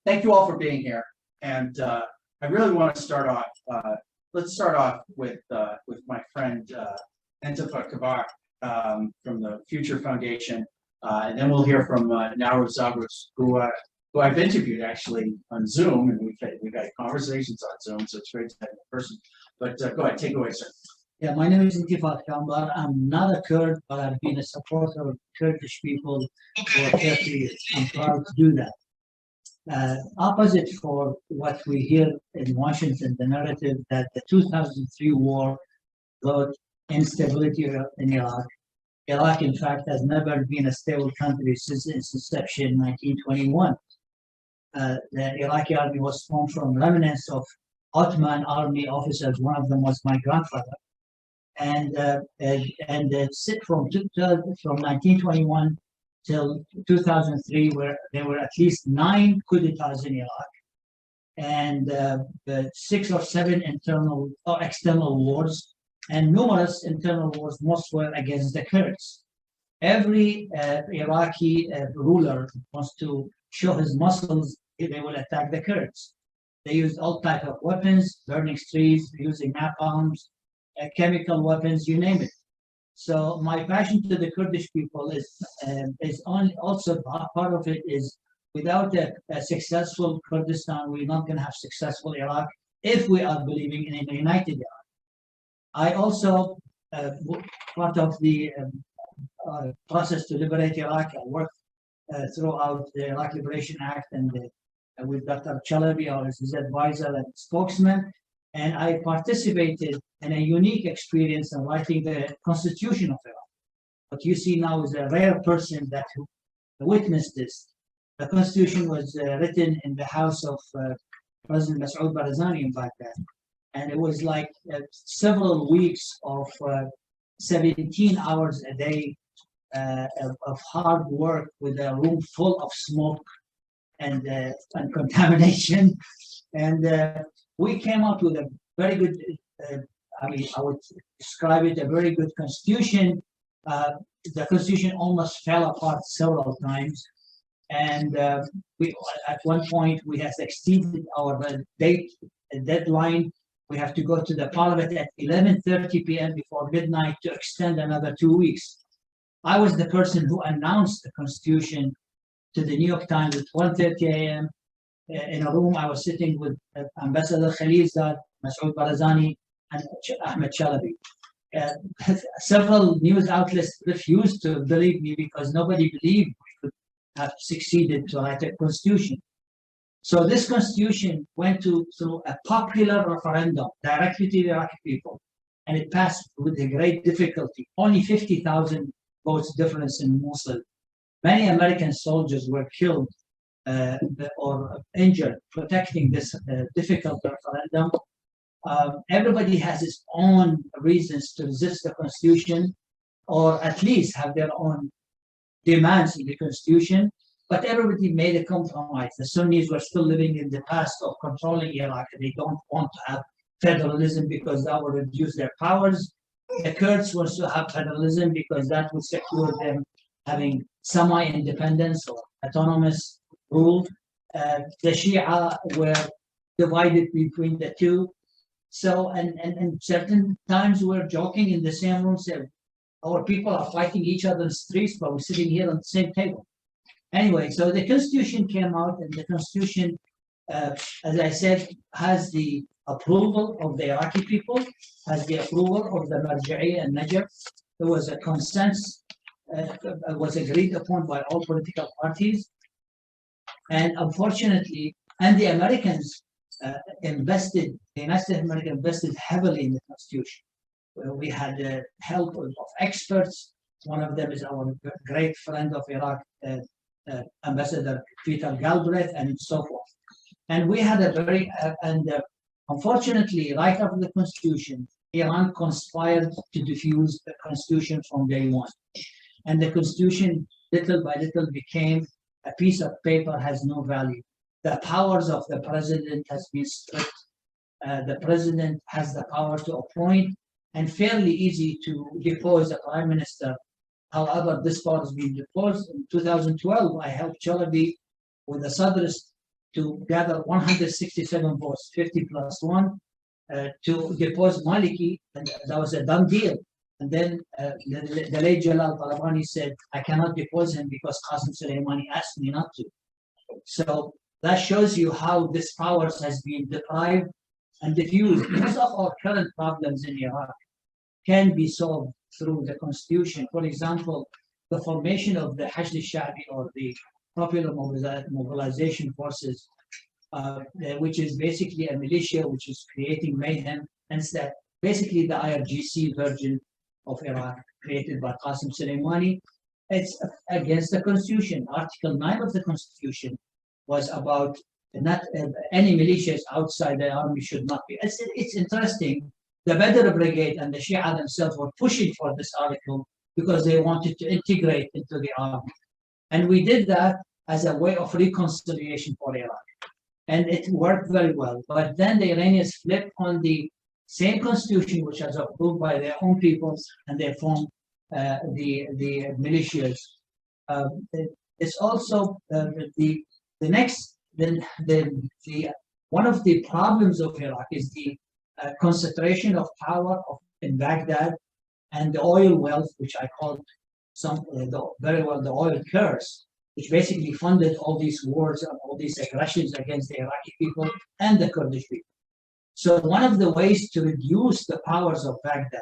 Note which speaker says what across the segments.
Speaker 1: Thank you all for being here. And I really want to start off. Let's start off with my friend Entifadh Qanbar from the Future Foundation, and then we'll hear from Nahro Zagros, who I've interviewed actually on Zoom, and we've had conversations on Zoom, so it's great to have him in person. But go ahead, take it away, sir.
Speaker 2: Yeah, my name is Entifadh Qanbar. I'm not a Kurd, but I've been a supporter of Kurdish people for 30 years. I'm proud to do that. Opposite for what we hear in Washington, the narrative that the 2003 war brought instability in Iraq. Iraq, in fact, has never been a stable country since its inception in 1921. The Iraqi army was formed from remnants of Ottoman army officers. One of them was my grandfather. And from 1921 till 2003, where there were at least 9 coups d'etats in Iraq, and 6 or 7 internal or external wars, and numerous internal wars. Most were against the Kurds. Every Iraqi ruler wants to show his muscles. They will attack the Kurds. They used all types of weapons, burning trees, using napalms, chemical weapons, you name it. So my passion to the Kurdish people is also part of it is without a successful Kurdistan, we're not going to have successful Iraq if we are believing in a united Iraq. I also, part of the process to liberate Iraq, I worked throughout the Iraq Liberation Act and with Dr. Chalabi, our his advisor and spokesman, and I participated in a unique experience in writing the Constitution of Iraq. What you see now is a rare person that witnessed this. The Constitution was written in the house of President Masoud Barzani in Baghdad. And it was like several weeks of 17 hours a day of hard work with a room full of smoke and contamination. And we came up with a very good, I would describe it a very good constitution. The constitution almost fell apart several times. And we, at one point, we have exceeded our deadline. We have to go to the parliament at 11:30 p.m. before midnight to extend another 2 weeks. I was the person who announced the constitution to the New York Times at 1:30 a.m. In a room. I was sitting with Ambassador Khalizad, Masoud Barzani, and Ahmed Chalabi. Several news outlets refused to believe me because nobody believed we could have succeeded to write a constitution. So this constitution went through a popular referendum directly to the Iraqi people, and it passed with a great difficulty. Only 50,000 votes difference in Mosul. Many American soldiers were killed or injured protecting this difficult referendum. Everybody has its own reasons to resist the constitution, or at least have their own demands in the constitution. But everybody made a compromise. The Sunnis were still living in the past of controlling Iraq. They don't want to have federalism because that would reduce their powers. The Kurds want to have federalism because that would secure them having semi-independence or autonomous rule. The Shia were divided between the two. So, and certain times we're joking in the same room, saying, our people are fighting each other in the streets, but we're sitting here on the same table. Anyway, so the Constitution came out, and the Constitution, as I said, has the approval of the Iraqi people, has the approval of the Marja'i and Najaf. There was a consensus, was agreed upon by all political parties. And unfortunately, and the Americans invested, the United States of America invested heavily in the Constitution. We had the help of experts. One of them is our great friend of Iraq, Ambassador Peter Galbraith, and so forth. And we had a very, unfortunately, right after the Constitution, Iran conspired to defuse the Constitution from day one. And the Constitution, little by little, became a piece of paper, has no value. The powers of the president has been stripped. The president has the power to appoint, and fairly easy to depose a prime minister. However, this power has been deposed. In 2012, I helped Chalabi with the Zagros to gather 167 votes, 50+1, to depose Maliki, and that was a done deal. And then the late Jalal Talabani said, I cannot depose him because Qasem Soleimani asked me not to. So that shows you how this powers has been deprived and diffused. Most of our current problems in Iraq can be solved through the constitution. For example, the formation of the Hashd al-Sha'bi, or the Popular Mobilization Forces, which is basically a militia which is creating mayhem, and that basically the IRGC version of Iraq created by Qasem Soleimani. It's against the constitution. Article 9 of the constitution was about not any militias outside the army should not be. It's interesting. The Badr Brigade and the Shia themselves were pushing for this article because they wanted to integrate into the army. And we did that as a way of reconciliation for Iraq. And it worked very well. But then the Iranians flipped on the same constitution, which was approved by their own peoples, and they formed the militias. It's also the one of the problems of Iraq is the concentration of power in Baghdad and the oil wealth, which I call very well the oil curse, which basically funded all these wars and all these aggressions against the Iraqi people and the Kurdish people. So one of the ways to reduce the powers of Baghdad,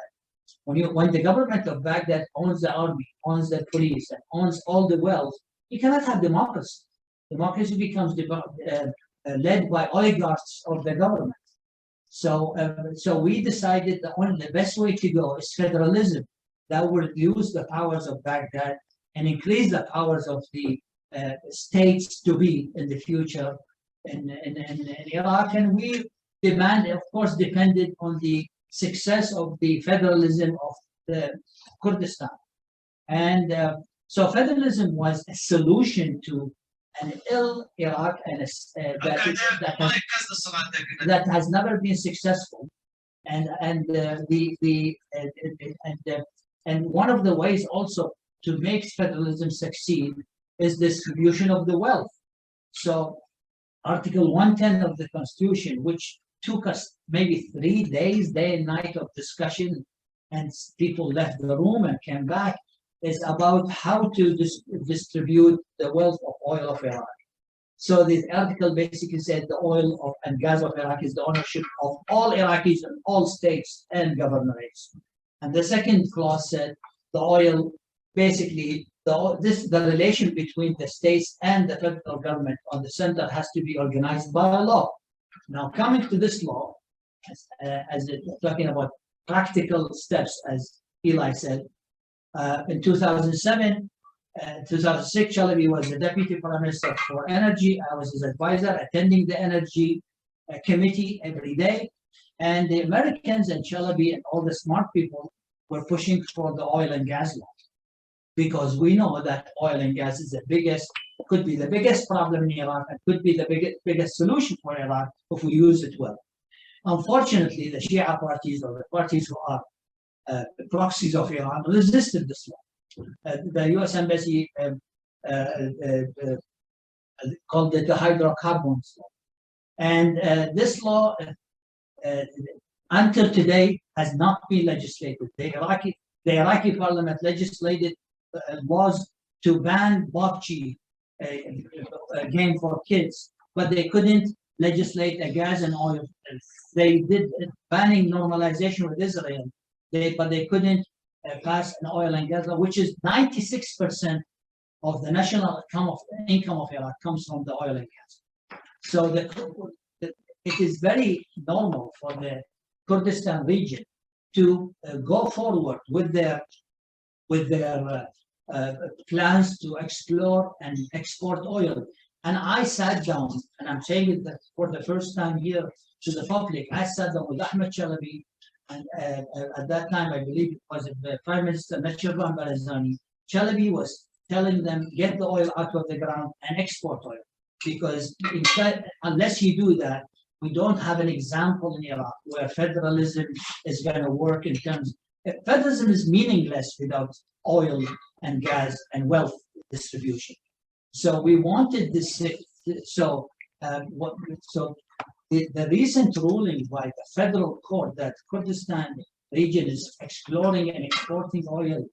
Speaker 2: when the government of Baghdad owns the army, owns the police, and owns all the wealth, you cannot have democracy. Democracy becomes led by oligarchs of the government. So we decided that the best way to go is federalism. That will reduce the powers of Baghdad and increase the powers of the states to be in the future in Iraq. And we demand, of course, depended on the success of the federalism of the Kurdistan. And so federalism was a solution to an ill Iraq and that has never been successful. And one of the ways also to make federalism succeed is distribution of the wealth. So Article 110 of the Constitution, which took us maybe 3 days, day and night of discussion, and people left the room and came back, is about how to distribute the wealth of oil of Iraq. So the article basically said the oil and gas of Iraq is the ownership of all Iraqis and all states and governorates. And the second clause said the oil, basically, the relation between the states and the federal government on the center has to be organized by a law. Now, coming to this law, as talking about practical steps, as Eli said, in 2007, 2006, Chalabi was the Deputy Prime Minister for Energy. I was his advisor, attending the Energy Committee every day. And the Americans and Chalabi and all the smart people were pushing for the oil and gas law, because we know that oil and gas is could be the biggest problem in Iraq, and could be the biggest solution for Iraq if we use it well. Unfortunately, the Shia parties, or the parties who are proxies of Iran, resisted this law. The U.S. Embassy called it the hydrocarbons law. And this law, until today, has not been legislated. The Iraqi parliament legislated laws to ban bocce, a game for kids, but they couldn't legislate a gas and oil. They did banning normalization with Israel, but they couldn't pass an oil and gas law, which is 96% of the national income of Iraq comes from the oil and gas. So it is very normal for the Kurdistan region to go forward with their plans to explore and export oil. And I sat down, and I'm saying it that for the first time here to the public, I sat down with Ahmed Chalabi, and at that time, I believe it was the Prime Minister, Nashirvan Barzani. Chalabi was telling them, get the oil out of the ground and export oil. Because in fact, unless you do that, we don't have an example in Iraq where federalism is going to work in terms. Federalism is meaningless without oil and gas and wealth distribution. So we wanted this so the recent ruling by the federal court that Kurdistan region is exploring and exporting oil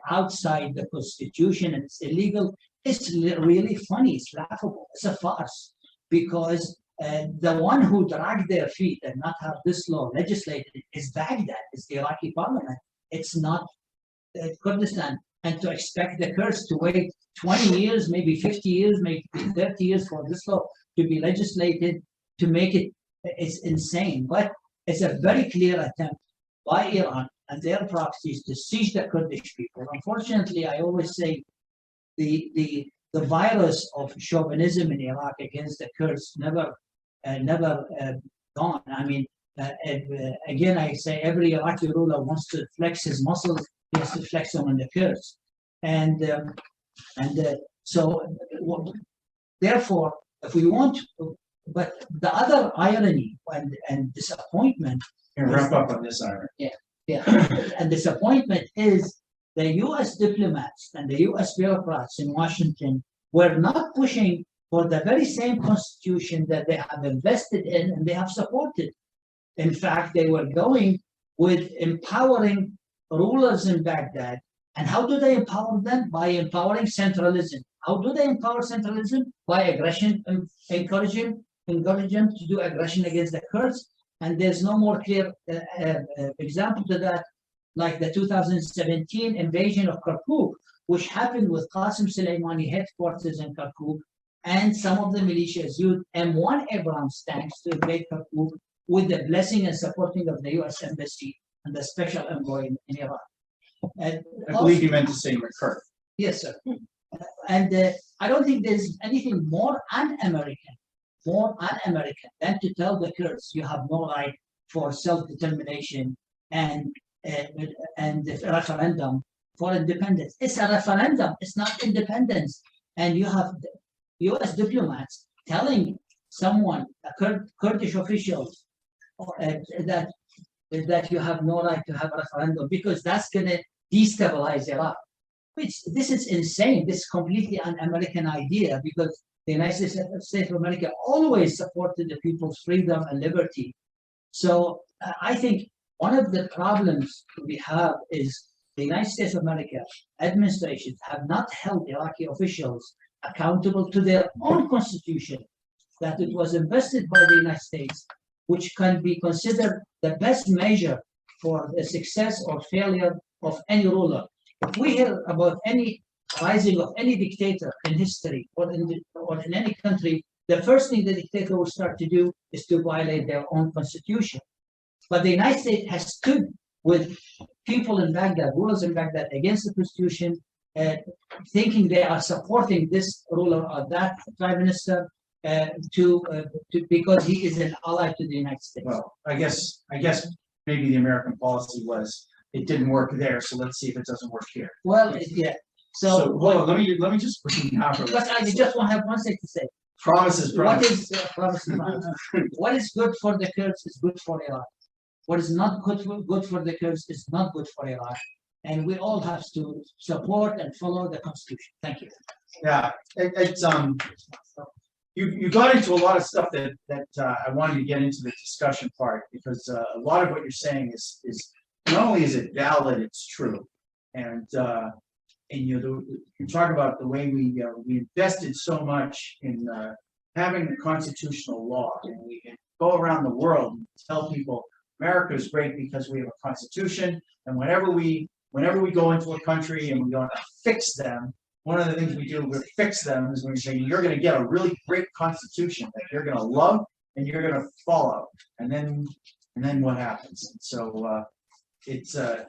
Speaker 2: outside the constitution and it's illegal, it's really funny, it's laughable, it's a farce, because the one who dragged their feet and not have this law legislated is Baghdad, it's the Iraqi parliament, it's not Kurdistan. And to expect the Kurds to wait 20 years, maybe 50 years, maybe 30 years for this law to be legislated to make it, it's insane. But it's a very clear attempt by Iran and their proxies to seize the Kurdish people. Unfortunately, I always say the virus of chauvinism in Iraq against the Kurds never gone. I mean, again, I say every Iraqi ruler wants to flex his muscles, he has to flex them on the Kurds. So therefore, if we want, but the other irony and disappointment.
Speaker 1: Wrap up on this, Ira.
Speaker 2: Yeah, and disappointment is the U.S. diplomats and the U.S. bureaucrats in Washington were not pushing for the very same constitution that they have invested in and they have supported. In fact, they were going with empowering rulers in Baghdad. And how do they empower them? By empowering centralism. How do they empower centralism? By aggression, encouraging them to do aggression against the Kurds. And there's no more clear example to that, like the 2017 invasion of Kirkuk, which happened with Qasem Soleimani headquarters in Kirkuk, and some of the militias used M1 Abrams tanks to invade Kirkuk with the blessing and supporting of the U.S. Embassy and the special envoy in Iraq. And
Speaker 1: I believe you meant to say McCabe.
Speaker 2: yes, sir. And I don't think there's anything more un-American than to tell the Kurds you have no right for self-determination and the referendum for independence. It's a referendum, it's not independence. And you have U.S. diplomats telling someone, a Kurdish officials, that you have no right to have a referendum because that's going to destabilize Iraq. This is insane. This is completely un-American idea because the United States of America always supported the people's freedom and liberty. So I think one of the problems we have is the United States of America administrations have not held Iraqi officials accountable to their own constitution, that it was invested by the United States, which can be considered the best measure for the success or failure of any ruler. If we hear about any rising of any dictator in history or in any country, the first thing the dictator will start to do is to violate their own constitution. But the United States has stood with people in Baghdad, rulers in Baghdad, against the constitution, thinking they are supporting this ruler or that prime minister because he is an ally to the United States.
Speaker 1: Well, I guess maybe the American policy was it didn't work there, so let's see if it doesn't work here.
Speaker 2: Well, yeah. So
Speaker 1: hold on, let me just bring Nahro.
Speaker 2: Because I just want to have one thing to say.
Speaker 1: Promises.
Speaker 2: What is what is good for the Kurds is good for Iraq. What is not good for the Kurds is not good for Iraq. And we all have to support and follow the constitution. Thank you.
Speaker 1: Yeah, it's you got into a lot of stuff that I wanted to get into the discussion part because a lot of what you're saying is not only is it valid, it's true, and you talk about the way we invested so much in having a constitutional law, and we can go around the world and tell people America is great because we have a constitution, and whenever we go into a country and we want to fix them, one of the things we do to fix them is when we say you're going to get a really great constitution that you're going to love and you're going to follow, and then what happens? And so it's a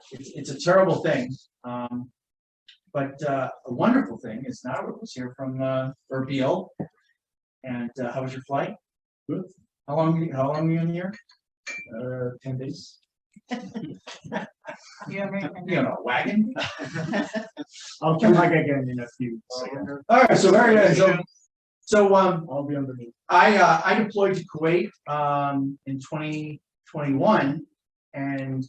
Speaker 1: terrible thing, but a wonderful thing is Nahro was here from Erbil, and how was your flight? Good. How long were you in the air? 10 days. You know, wagon.
Speaker 3: I'll come back again in a few seconds.
Speaker 1: All right, so very good. So
Speaker 3: I'll be on the move.
Speaker 1: I deployed to Kuwait in 2021, and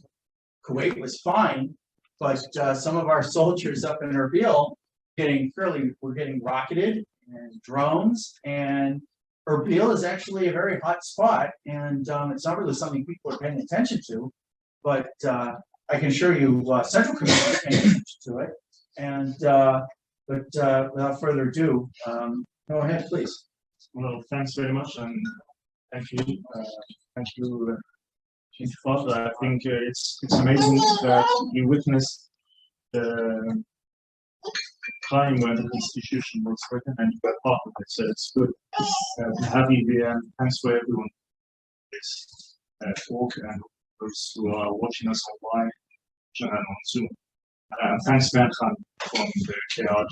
Speaker 1: Kuwait was fine, but some of our soldiers up in Erbil were getting rocketed, and drones, and Erbil is actually a very hot spot, and it's not really something people are paying attention to, but I can assure you Central Command is paying attention to it. And without further ado, go ahead, please.
Speaker 3: Well, thanks very much, and thank you, Entifadh. I think it's amazing that you witnessed the time when the Constitution was written and you were part of it. So it's good to have you here, and thanks for everyone for this talk and those who are watching us online and on Zoom. Thanks, Ben Khan from the KRG.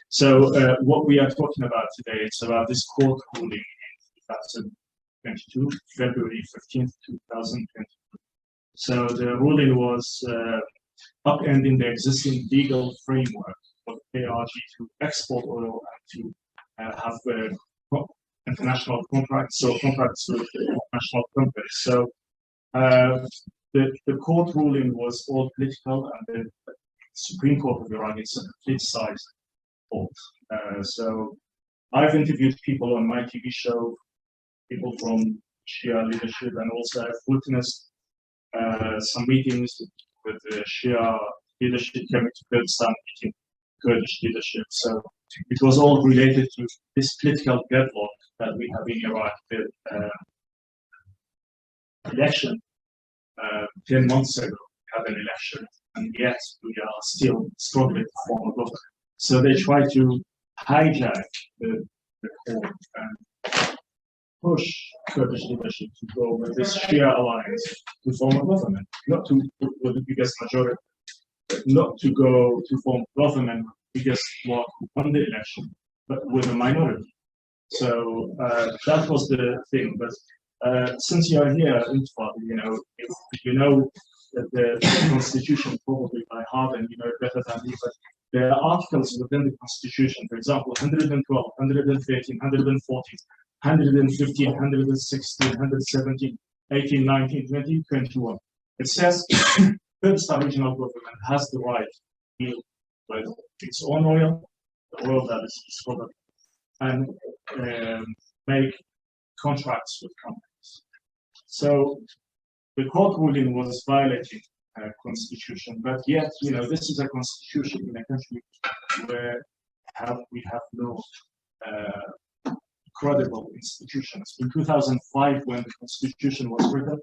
Speaker 3: So what we are talking about today, it's about this court ruling in 2022, February 15th, 2022. So the ruling was upending the existing legal framework for the KRG to export oil and to have international contracts, so contracts with international companies. So the court ruling was all political, and the Supreme Court of Iraq is a politicized court. So I've interviewed people on my TV show, people from Shia leadership, and also I've witnessed some meetings with the Shia leadership coming to Kurdistan, meeting Kurdish leadership. So it was all related to this political deadlock that we have in Iraq, the election 10 months ago. We had an election, and yet we are still struggling to form a government. So they try to hijack the court and push Kurdish leadership to go with this Shia alliance to form a government, not to with the biggest majority, not to go to form government with the biggest bloc who won the election, but with a minority. So that was the thing. But since you are here, Entifadh, if you know that the Constitution probably by heart, and you know it better than me, but there are articles within the Constitution, for example, 112, 113, 114, 115, 116, 117, 18, 19, 20, 21. It says Kurdistan Regional Government has the right to deal with its own oil, the oil that is discovered, and make contracts with companies. So the court ruling was violating constitution, but yet, this is a constitution in a country where we have no credible institutions. In 2005, when the constitution was written,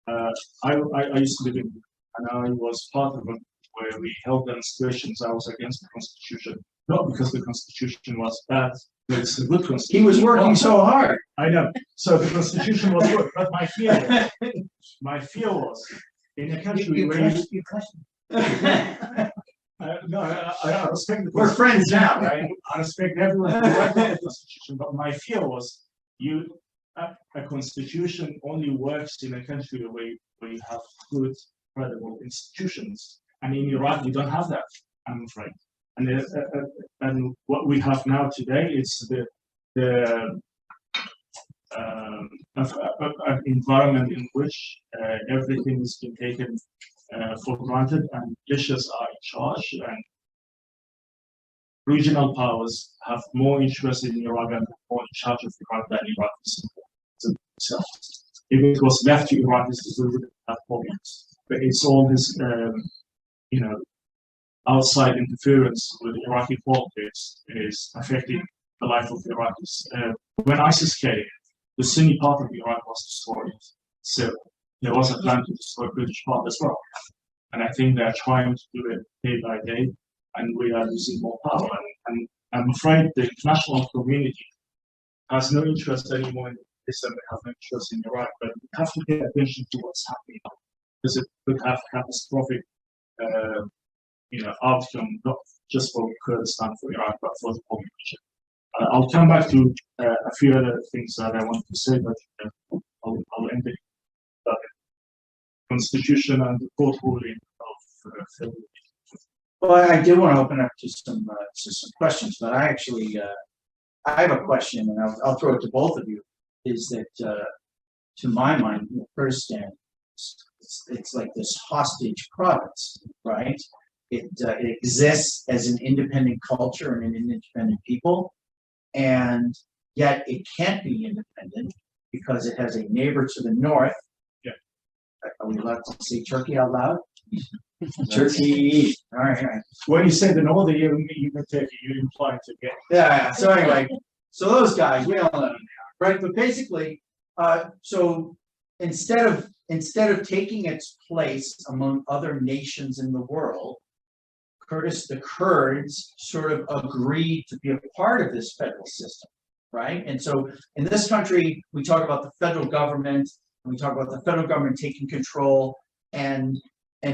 Speaker 3: I used to live in, and I was part of it, where we held demonstrations. I was against the constitution, not because the constitution was bad, but it's a good constitution.
Speaker 1: He was working so hard.
Speaker 3: I know. So the constitution was good, but my fear was in a country where
Speaker 2: you question.
Speaker 3: no, I respect the
Speaker 1: We're friends now, right?
Speaker 3: I respect everyone who wrote the constitution, but my fear was a constitution only works in a country where you have good, credible institutions, and in Iraq we don't have that, I'm afraid. And what we have now today is an environment in which everything is being taken for granted, and militias are in charge, and regional powers have more interest in Iraq and more in charge of Iraq than Iraq is itself. If it was left to Iraqis, we wouldn't have problems. But it's all this, outside interference with Iraqi politics is affecting the life of the Iraqis. When ISIS came, the Sunni part of Iraq was destroyed. So there was a plan to destroy the British part as well. And I think they're trying to do it day by day, and we are losing more power. And I'm afraid the international community has no interest anymore in this, and they have no interest in Iraq. But we have to pay attention to what's happening, because it could have catastrophic outcome, not just for Kurdistan, for Iraq, but for the whole region. I'll come back to a few other things that I want to say, but I'll end it. Constitution and the court ruling of February.
Speaker 1: Well, I do want to open up to some questions, but I have a question, and I'll throw it to both of you. Is that to my mind, Kurdistan, it's like this hostage province, right? it exists as an independent culture and an independent people, and yet it can't be independent because it has a neighbor to the north.
Speaker 3: Yeah.
Speaker 1: Are we allowed to say Turkey out loud? Turkey. All right.
Speaker 3: When you say the northern, you take you imply to get.
Speaker 1: Yeah. So anyway, so those guys, we don't know them now, right? But basically, so instead of taking its place among other nations in the world, the Kurds sort of agreed to be a part of this federal system, right? And so in this country, we talk about the federal government, and we talk about the federal government taking control, and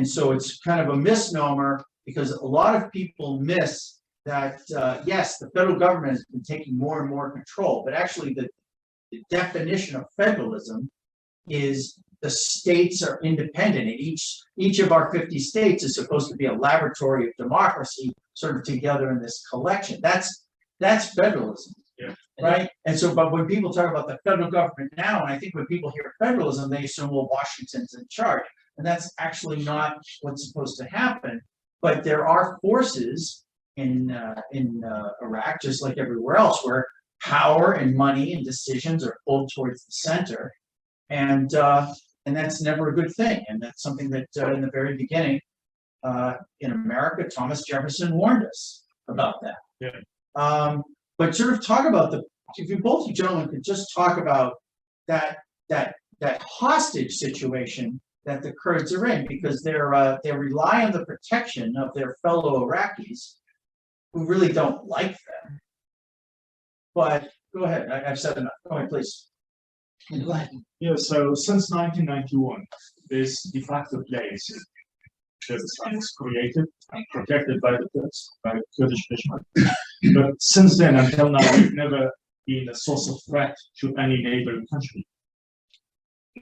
Speaker 1: so it's kind of a misnomer because a lot of people miss that, yes, the federal government has been taking more and more control, but actually the definition of federalism is the states are independent, and each of our 50 states is supposed to be a laboratory of democracy, sort of together in this collection. That's federalism,
Speaker 3: yeah.
Speaker 1: Right? And so, but when people talk about the federal government now, and I think when people hear federalism, they assume, well, Washington's in charge, and that's actually not what's supposed to happen. But there are forces in Iraq, just like everywhere else, where power and money and decisions are pulled towards the center, and that's never a good thing. And that's something that in the very beginning in America, Thomas Jefferson warned us about that.
Speaker 3: Yeah.
Speaker 1: But sort of talk about if you both you gentlemen could just talk about that hostage situation that the Kurds are in, because they rely on the protection of their fellow Iraqis who really don't like them. But go ahead, I've said enough. Go ahead, please.
Speaker 2: Go ahead.
Speaker 3: Yeah, so since 1991, this de facto place in Kurdistan was created and protected by the Kurds, by the Kurdish fishermen. But since then until now, we've never been a source of threat to any neighboring country.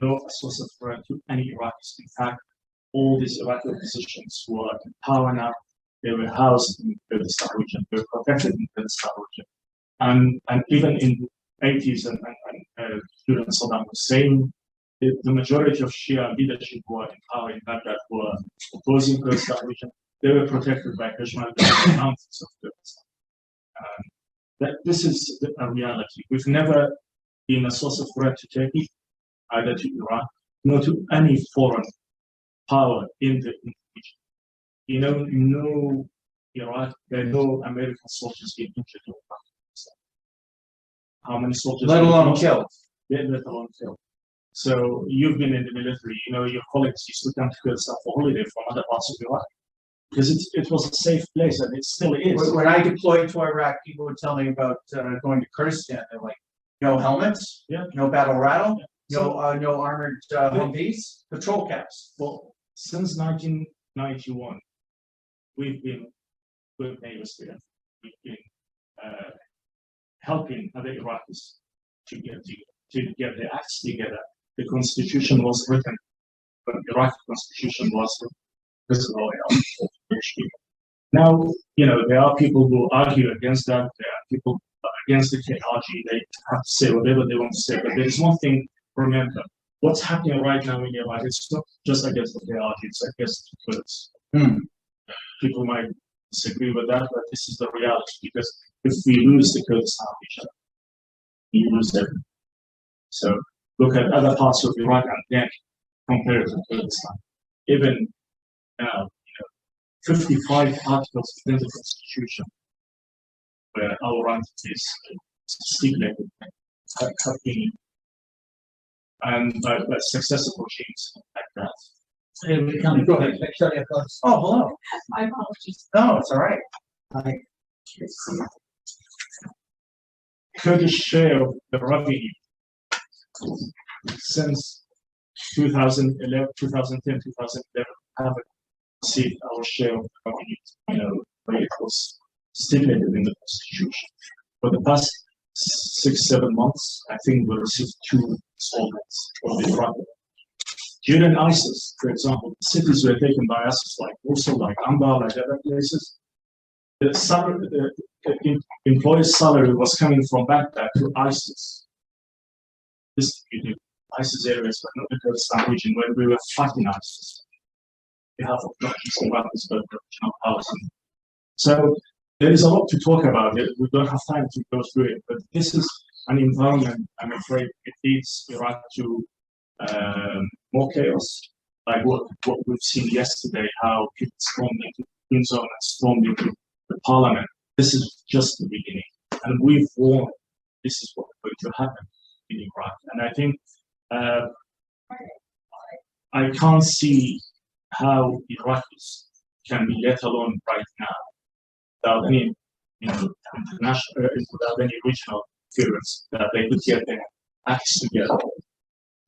Speaker 3: No source of threat to any Iraqis. In fact, all these Iraqi oppositions who are in power now, they were housed in the Kurdistan region, they were protected in the Kurdistan region. And even in the 80s and during Saddam Hussein, the majority of Shia leadership who are in power in Baghdad who are opposing Kurdistan region, they were protected by Peshmerga in the mountains of Kurdistan. This is a reality. We've never been a source of threat to Turkey, either to Iran, nor to any foreign power in the region. You know, no Iraq, there are no American soldiers being injured in Pakistan. How many soldiers?
Speaker 1: Let alone killed.
Speaker 3: Yeah, let alone killed. So you've been in the military, you know, your colleagues used to come to Kurdistan for holiday from other parts of Iraq because it was a safe place, and it still is.
Speaker 1: When I deployed to Iraq, people would tell me about going to Kurdistan. They're like, no helmets,
Speaker 3: yeah,
Speaker 1: no battle rattle,
Speaker 3: yeah.
Speaker 1: no armored Humvees, patrol caps.
Speaker 3: Well, since 1991, we've been good neighbors there. We've been helping other Iraqis to get their acts together. The constitution was written, but the Iraqi constitution was written. This is all British people. Now, you know, there are people who argue against that. There are people against the technology. They have to say whatever they want to say. But there is one thing, remember, what's happening right now in Iraq, it's not just against the technology, it's against the Kurds. People might disagree with that, but this is the reality, because if we lose the Kurdistan region, we lose everything. So look at other parts of Iraq and then compare it to Kurdistan. Even now, 55 articles within the constitution where our right is stipulated have been, and by successive regimes like that.
Speaker 1: Go ahead. Oh, hello.
Speaker 4: My apologies.
Speaker 1: No, it's all right.
Speaker 3: Kurdish share of the revenue since 2011, 2010, 2011 haven't received our share of the revenue, where it was stipulated in the constitution. For the past 6-7 months, I think we received 2 installments of the revenue. During ISIS, for example, cities were taken by ISIS, like Mosul, like Qanbar, like other places. The salary, the employee's salary was coming from Baghdad to ISIS. This ISIS areas, but not the Kurdistan region, where we were fighting ISIS. behalf of not just Iraqis but regional policy. So there is a lot to talk about it. We don't have time to go through it, but this is an environment, I'm afraid, it leads Iraq to more chaos, like what we've seen yesterday, how people stormed into the Green Zone and stormed into the parliament. This is just the beginning. And we've warned this is what's going to happen in Iraq. And I think I can't see how Iraqis can be let alone right now without any international, without any regional interference, that they could get their acts together.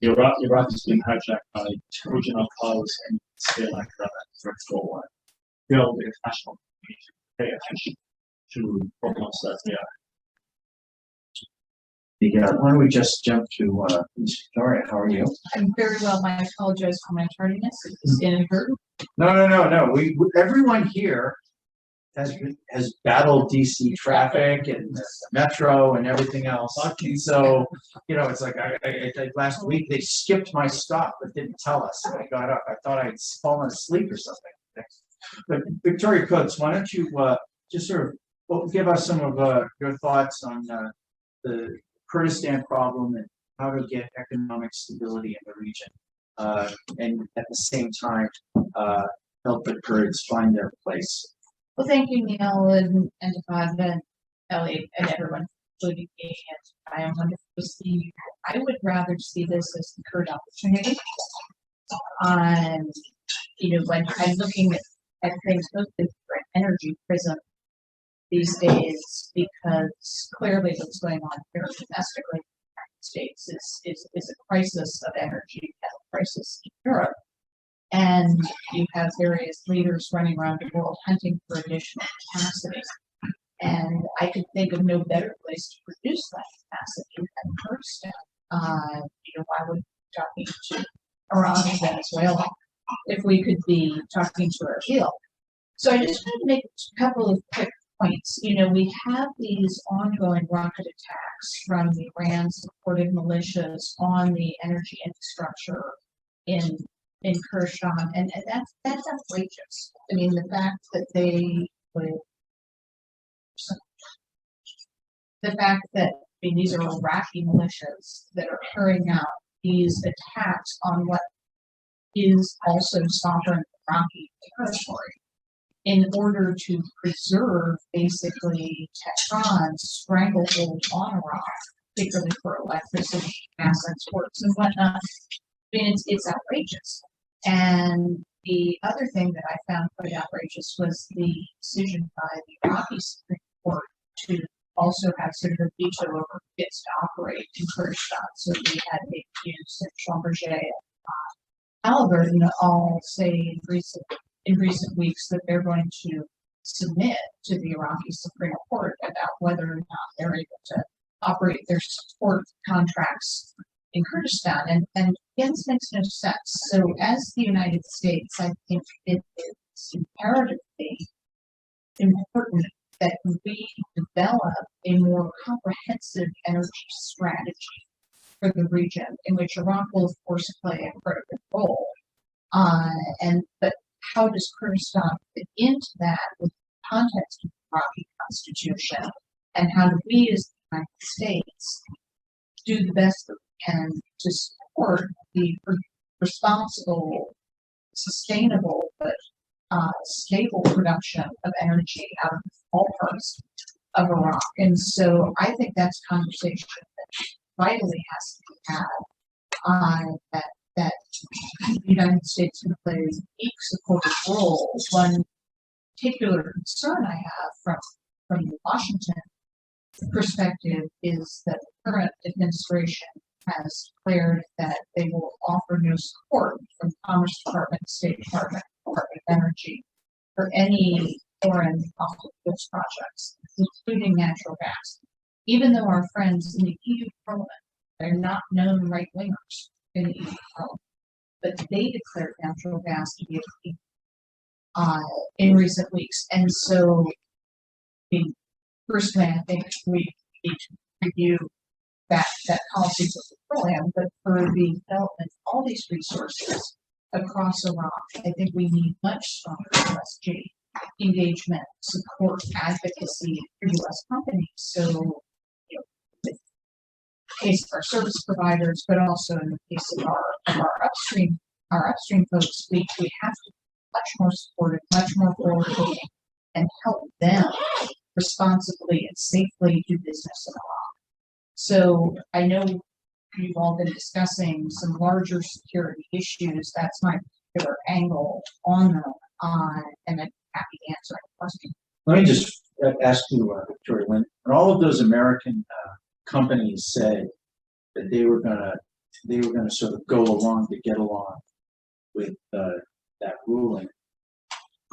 Speaker 3: Iraq has been hijacked by regional powers and stay like that for a while. Tell the international community to pay attention to problems that we are.
Speaker 1: Why don't we just jump to Ms. Victoria? How are you?
Speaker 4: I'm very well. I apologize for my tardiness. It was inadvertent.
Speaker 1: No. Everyone here has battled DC traffic and the metro and everything else. So, it's like I last week they skipped my stop but didn't tell us. And I got up. I thought I'd fallen asleep or something. But Victoria Coates, why don't you just sort of give us some of your thoughts on the Kurdistan problem and how to get economic stability in the region, and at the same time help the Kurds find their place.
Speaker 4: Well, thank you, Neil, and Entifadh, and Ellie, and everyone, including me. And I am wonderful to see you. I would rather see this as the Kurd opportunity. When I'm looking at things mostly through an energy prism these days, because clearly what's going on here domestically in the United States is a crisis of energy and a crisis in Europe. And you have various leaders running around the world hunting for additional capacity. And I could think of no better place to produce that capacity than Kurdistan. Why would we be talking to Iran and Venezuela if we could be talking to Erbil? So I just want to make a couple of quick points. We have these ongoing rocket attacks from the Iran-supported militias on the energy infrastructure in Kurdistan, and that's outrageous. I mean, the fact that these are Iraqi militias that are carrying out these attacks on what is also sovereign Iraqi territory in order to preserve basically Tehran's stranglehold on Iraq, particularly for electricity, gas exports, and whatnot. I mean, it's outrageous. And the other thing that I found quite outrageous was the decision by the Iraqi Supreme Court to also have sort of a veto over who gets to operate in Kurdistan. So we had AQs and Qanbar and Halliburton all say in recent weeks that they're going to submit to the Iraqi Supreme Court about whether or not they're able to operate their support contracts in Kurdistan, and again, this makes no sense. So as the United States, I think it is imperatively important that we develop a more comprehensive energy strategy for the region, in which Iraq will, of course, play a critical role. But how does Kurdistan fit into that with the context of the Iraqi constitution? And how do we as the United States do the best that we can to support the responsible, sustainable, but stable production of energy out of all parts of Iraq? And so I think that's a conversation that vitally has to be had, that the United States can play a unique supportive role. One particular concern I have from the Washington perspective is that the current administration has declared that they will offer no support from Commerce Department, State Department, Department of Energy for any foreign fossil fuels projects, including natural gas. Even though our friends in the EU Parliament, they're not known right-wingers in the EU Parliament, but they declared natural gas to be a key in recent weeks. And so, personally, I think we need to review that policy for petroleum, but for the development of all these resources, across Iraq. I think we need much stronger USG engagement, support, advocacy for US companies. So, you know, in the case of our service providers, but also in the case of our upstream folks, we have to be much more supportive, much more forward-looking, and help them responsibly and safely do business in Iraq. So I know you've all been discussing some larger security issues. That's my particular angle on them, and I'm happy to answer any questions.
Speaker 1: Let me just ask you, Victoria, when all of those American companies said that they were gonna sort of go along to get along with that ruling,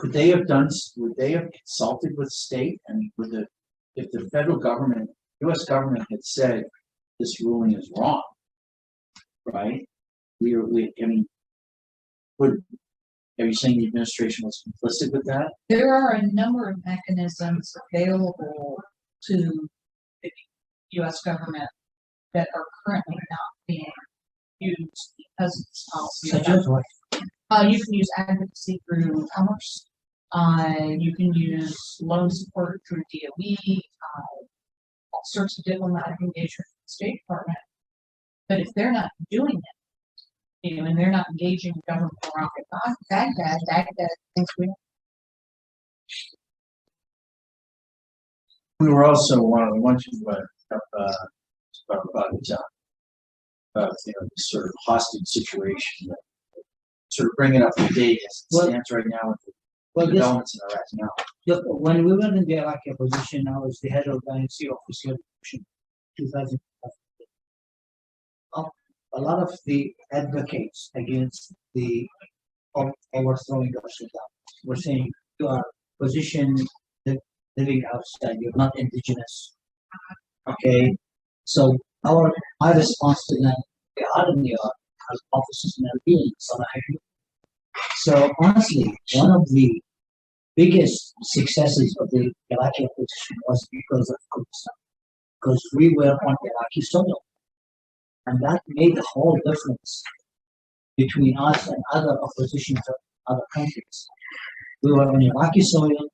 Speaker 1: would they have consulted with state? I mean, if the federal government, U.S. government had said this ruling is wrong, right? Are you saying the administration was complicit with that?
Speaker 4: There are a number of mechanisms available to the U.S. government that are currently not being used because of this policy.
Speaker 2: Such as what?
Speaker 4: You can use advocacy through commerce. You can use loan support through DOE, all sorts of diplomatic engagement with the State Department. But if they're not doing it, and they're not engaging the government around Baghdad thinks
Speaker 1: We were also want to talk about this sort of hostage situation, sort of bring it up to date as it stands right now with the developments in Iraq now.
Speaker 2: Look, when we were in the Iraqi opposition, I was the head of the IOC office here in 2000. A lot of the advocates against the overthrowing of Saddam were saying you are positioned living outside, you're not indigenous. Okay, so my response to them, we are in the offices in Al-Bin, so honestly, one of the biggest successes of the Iraqi opposition was because of Kurdistan, because we were on Iraqi soil. And that made the whole difference between us and other oppositions of other countries. We were on Iraqi soil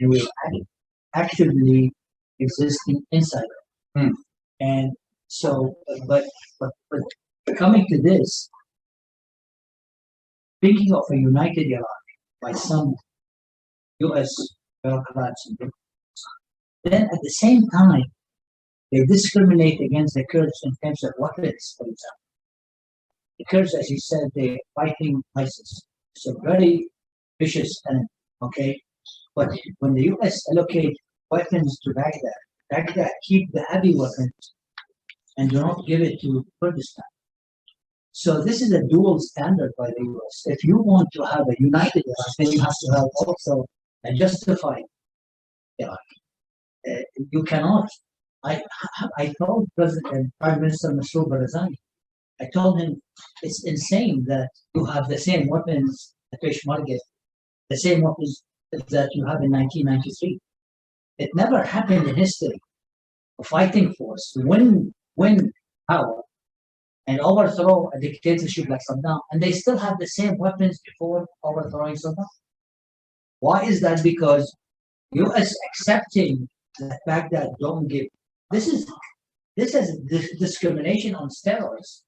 Speaker 2: and we were actively existing inside it. And so, but coming to this, thinking of a united Iraq by some US bureaucrats, then at the same time, they discriminate against the Kurds in terms of weapons, for example. The Kurds, as you said, they're fighting ISIS. It's a very vicious enemy, okay? But when the US allocate weapons to Baghdad keep the heavy weapons and do not give it to Kurdistan. So this is a dual standard by the US. If you want to have a united Iraq, then you have to have also a justified Iraq. You cannot. I told President Prime Minister Masroor Barzani, I told him it's insane that you have the same weapons at Peshmerga, the same weapons that you have in 1993. It never happened in history. A fighting force win power and overthrow a dictatorship like Saddam, and they still have the same weapons before overthrowing Saddam. Why is that? Because US accepting that Baghdad don't give. This is discrimination on steroids.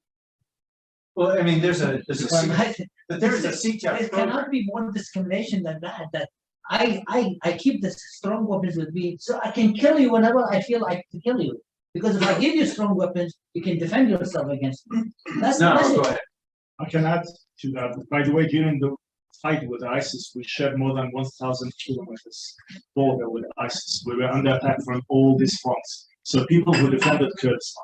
Speaker 1: Well, I mean, there's a CTF.
Speaker 2: There cannot be more discrimination than that. That I keep the strong weapons with me, so I can kill you whenever I feel like to kill you. Because if I give you strong weapons, you can defend yourself against me. That's the message.
Speaker 1: Go ahead.
Speaker 3: I can add to that. By the way, during the fight with ISIS, we shared more than 1,000 kilometers border with ISIS. We were under attack from all these fronts. So people who defended Kurdistan,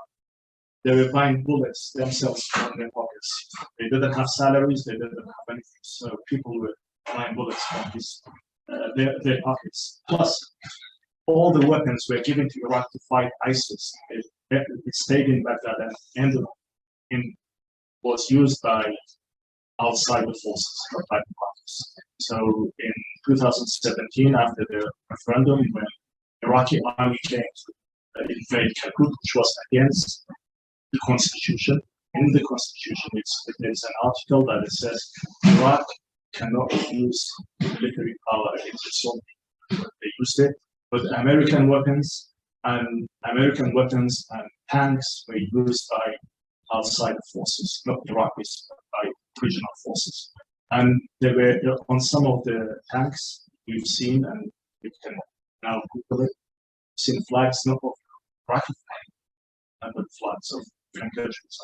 Speaker 3: they were buying bullets themselves from their pockets. They didn't have salaries, they didn't have anything. So people were buying bullets from their pockets. Plus, all the weapons were given to Iraq to fight ISIS. It stayed in Baghdad and was used by outside the forces or by the parties. So in 2017, after the referendum, when Iraqi army came to invade Kirkuk, which was against the constitution, in the constitution, there's an article that it says Iraq cannot use military power against its own people. They used it, but American weapons and tanks were used by outside forces, not Iraqis, but by regional forces. And they were on some of the tanks we've seen, and we can now Google it, seen flags not of Iraqi flag, but flags of different countries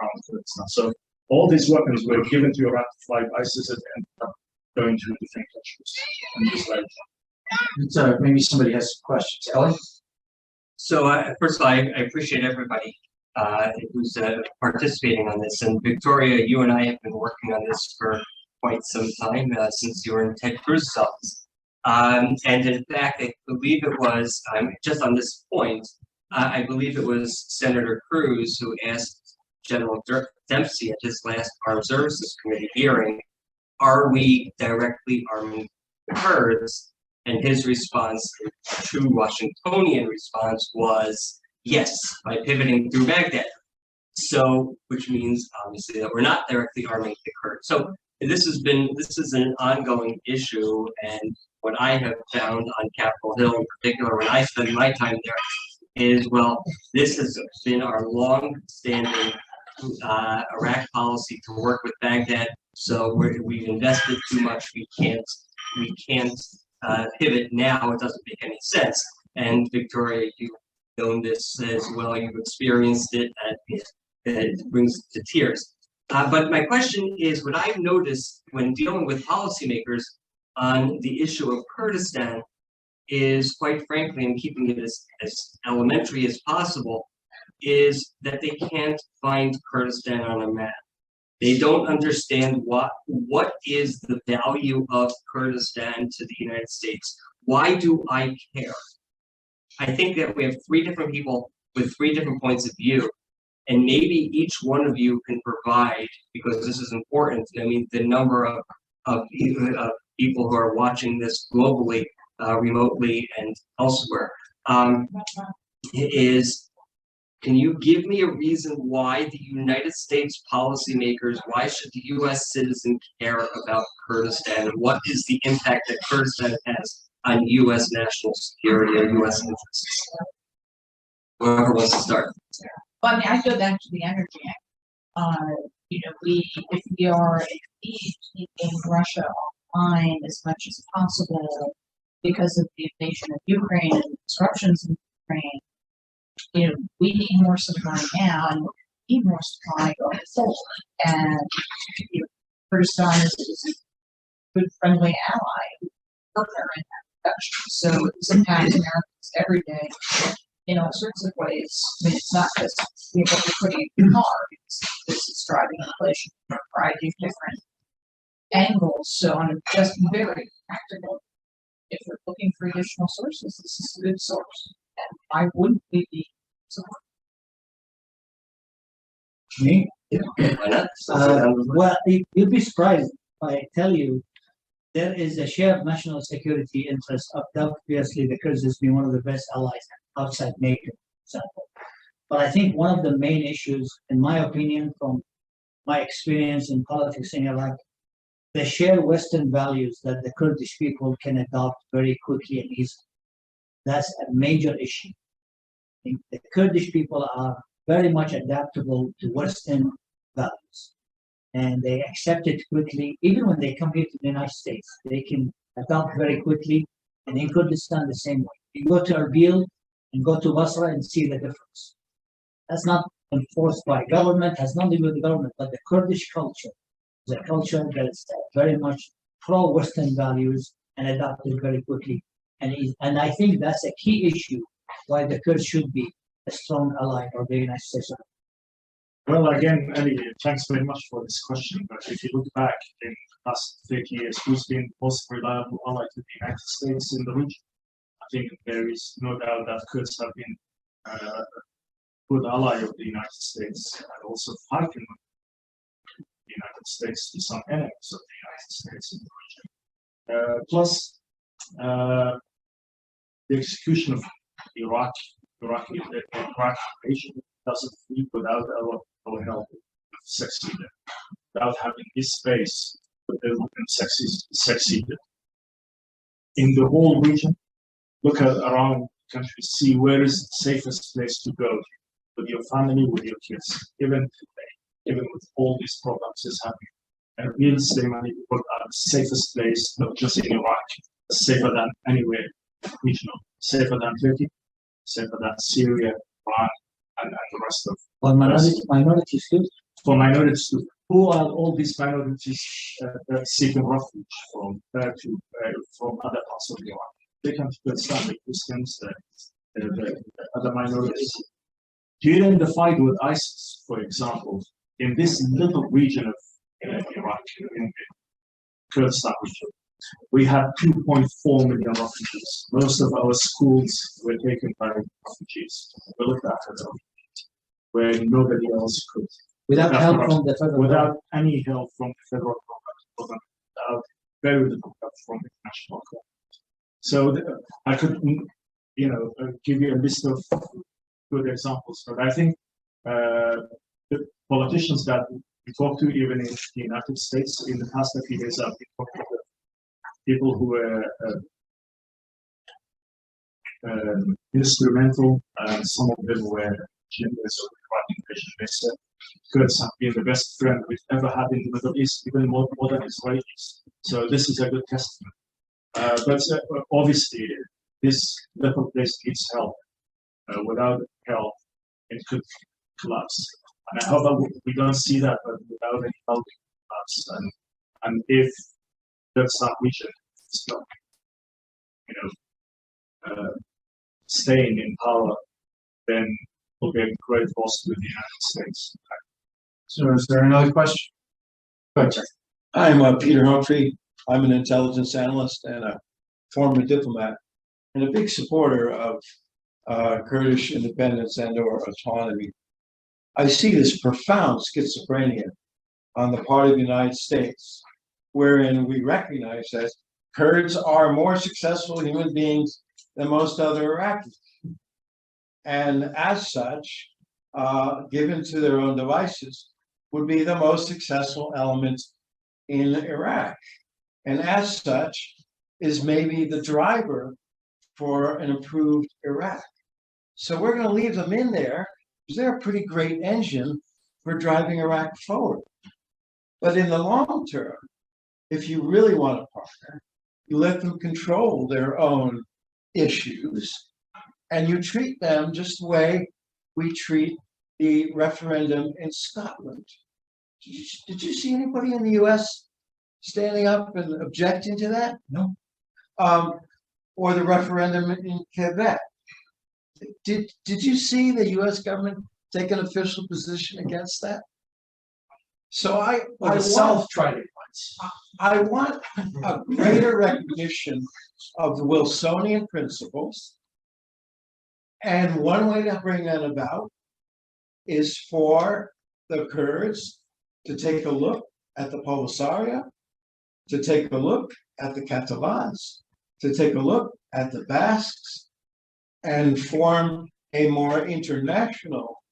Speaker 3: around Kurdistan. So all these weapons were given to Iraq to fight ISIS and ended up going to different countries in this region.
Speaker 1: So maybe somebody has some questions. Ellie?
Speaker 5: So first of all, I appreciate everybody who's participating on this. And Victoria, you and I have been working on this for quite some time since you were in Ted Cruz's office. And in fact, I believe it was, just on this point, I believe it was Senator Cruz who asked General Dempsey at his last Armed Services Committee hearing, are we directly arming the Kurds? And his response, a true Washingtonian response, was yes, by pivoting through Baghdad. So, which means obviously that we're not directly arming the Kurds. So this is an ongoing issue, and what I have found on Capitol Hill in particular, when I spend my time there, is, well, this has been our long-standing Iraq policy to work with Baghdad. So we've invested too much. We can't pivot now. It doesn't make any sense. And Victoria, you've known this as well. You've experienced it. It brings to tears. But my question is, what I've noticed when dealing with policymakers on the issue of Kurdistan is, quite frankly, and keeping it as elementary as possible, is that they can't find Kurdistan on a map. They don't understand what is the value of Kurdistan to the United States. Why do I care? I think that we have three different people with three different points of view, and maybe each one of you can provide, because this is important. I mean, the number of people who are watching this globally, remotely, and elsewhere, can you give me a reason why the United States policymakers, why should the U.S. citizen care about Kurdistan? And what is the impact that Kurdistan has on U.S. national security or U.S. interests? Whoever wants to start.
Speaker 4: Well, I mean, I go back to the energy act. If we are keeping Russia offline as much as possible because of the invasion of Ukraine and disruptions in Ukraine, we need more supply now, and we need more supply going forward. And Kurdistan is a good, friendly ally, partner in that production. So it's impacts Americans every day in all sorts of ways. I mean, it's not just what you're putting in your car. This is driving inflation from a variety of different angles. So on a just very practical, if we're looking for additional sources, this is a good source. And why wouldn't we be supporting?
Speaker 2: Me?
Speaker 5: Why not?
Speaker 2: Well, you'll be surprised if I tell you there is a shared national security interest. Obviously, the Kurds has been one of the best allies outside NATO, for example. But I think one of the main issues, in my opinion, from my experience in politics in Iraq, the shared Western values that the Kurdish people can adopt very quickly and easily. That's a major issue. I think the Kurdish people are very much adaptable to Western values, and they accept it quickly. Even when they come here to the United States, they can adopt very quickly, and in Kurdistan the same way. You go to Erbil and go to Basra and see the difference. That's not enforced by government, has nothing to do with the government, but the Kurdish culture is a culture that is very much pro-Western values and adopted very quickly. And I think that's a key issue why the Kurds should be a strong ally of the United States.
Speaker 3: Well, again, Ellie, thanks very much for this question. But if you look back in the past 30 years, who's been the most reliable ally to the United States in the region? I think there is no doubt that Kurds have been a good ally of the United States and also fighting with the United States to some enemies of the United States in the region. Plus, the execution of Iraqi invasion doesn't leave without our help. succeeded. Without having this space, they wouldn't succeed. In the whole region, look at around the country, see where is the safest place to go with your family, with your kids, even with all these problems is happening. And real Somali people are the safest place, not just in Iraq, safer than anywhere regional, safer than Turkey, safer than Syria, Iran, and the rest of
Speaker 2: For minorities too.
Speaker 3: for minorities too. Who are all these minorities seeking refuge from from other parts of Iraq? They come to Kurdistan, the Christians, the other minorities. During the fight with ISIS, for example, in this little region of Iraq, in the Kurdistan region, we had 2.4 million refugees. Most of our schools were taken by refugees. We looked after them, where nobody else could.
Speaker 2: Without help from the federal
Speaker 3: Without any help from the federal government, without very little help from the national government. So I could, give you a list of good examples, but I think the politicians that we talk to, even in the United States, in the past few days, I've been talking to people who were instrumental, and some of them were generous of the invasion. They said Kurds have been the best friend we've ever had in the Middle East, even more than Israelis. So this is a good testament. But obviously, this little place needs help. Without help, it could collapse. And I hope we don't see that, but without any help, it could collapse. And if that's not region is not, staying in power, then will be a great loss to the United States.
Speaker 1: So is there another question? Go ahead, sir.
Speaker 6: I'm Peter Humphrey. I'm an intelligence analyst and a former diplomat and a big supporter of Kurdish independence and/or autonomy. I see this profound schizophrenia on the part of the United States, wherein we recognize that Kurds are more successful human beings than most other Iraqis. And as such, given to their own devices, would be the most successful element in Iraq. And as such, is maybe the driver for an improved Iraq. So we're going to leave them in there because they're a pretty great engine for driving Iraq forward. But in the long term, if you really want to partner, you let them control their own issues and you treat them just the way we treat the referendum in Scotland. Did you see anybody in the US standing up and objecting to that?
Speaker 1: No.
Speaker 6: Or the referendum in Quebec? Did you see the US government take an official position against that? So I
Speaker 1: South tried it once.
Speaker 6: I want a greater recognition of the Wilsonian principles. And one way to bring that about is for the Kurds to take a look at the Polisario, to take a look at the Catalans, to take a look at the Basques, and form a more international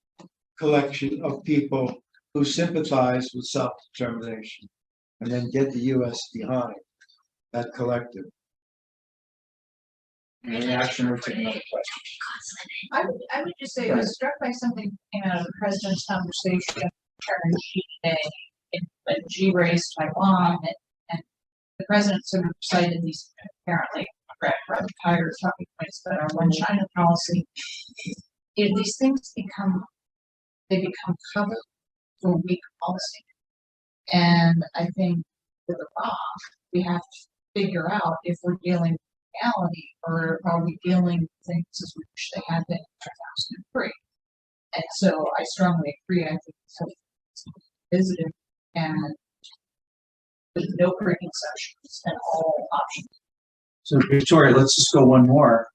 Speaker 6: collection of people who sympathize with self-determination, and then get the US behind that collective.
Speaker 1: Any action or take another question?
Speaker 4: I would just say I was struck by something that came out of the president's conversation with Karen Xi today when Xi raised Taiwan, and the president sort of cited these apparently rather tired talking points that are one China policy. If these things become cover for weak policy, and I think with Iraq we have to figure out if we're dealing with reality or are we dealing with things as we wish they had been in 2003. And so I strongly agree. I think it's visited and with no preconceptions and all options.
Speaker 1: So Victoria, let's just go one more.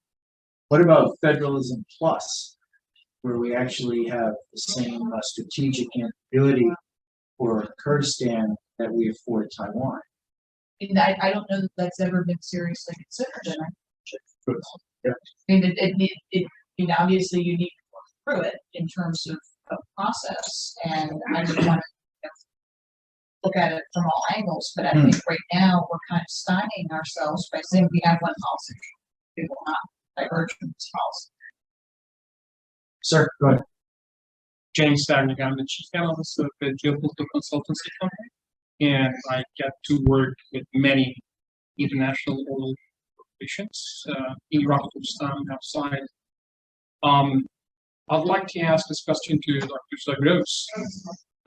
Speaker 1: What about federalism plus, where we actually have the same strategic capability for Kurdistan that we afford Taiwan?
Speaker 4: And I don't know that that's ever been seriously considered.
Speaker 1: Yeah.
Speaker 4: I mean, obviously you need to work through it in terms of process, and I would want to look at it from all angles, but I think right now we're kind of stymieing ourselves by saying we have one policy. We will not diverge from this policy.
Speaker 1: Sir, go ahead.
Speaker 7: James Starnick, I'm the chief analyst of the geopolitical consultancy company, and I get to work with many international oil corporations in Iraq, Kurdistan, and outside. I'd like to ask this question to Dr. Zagros.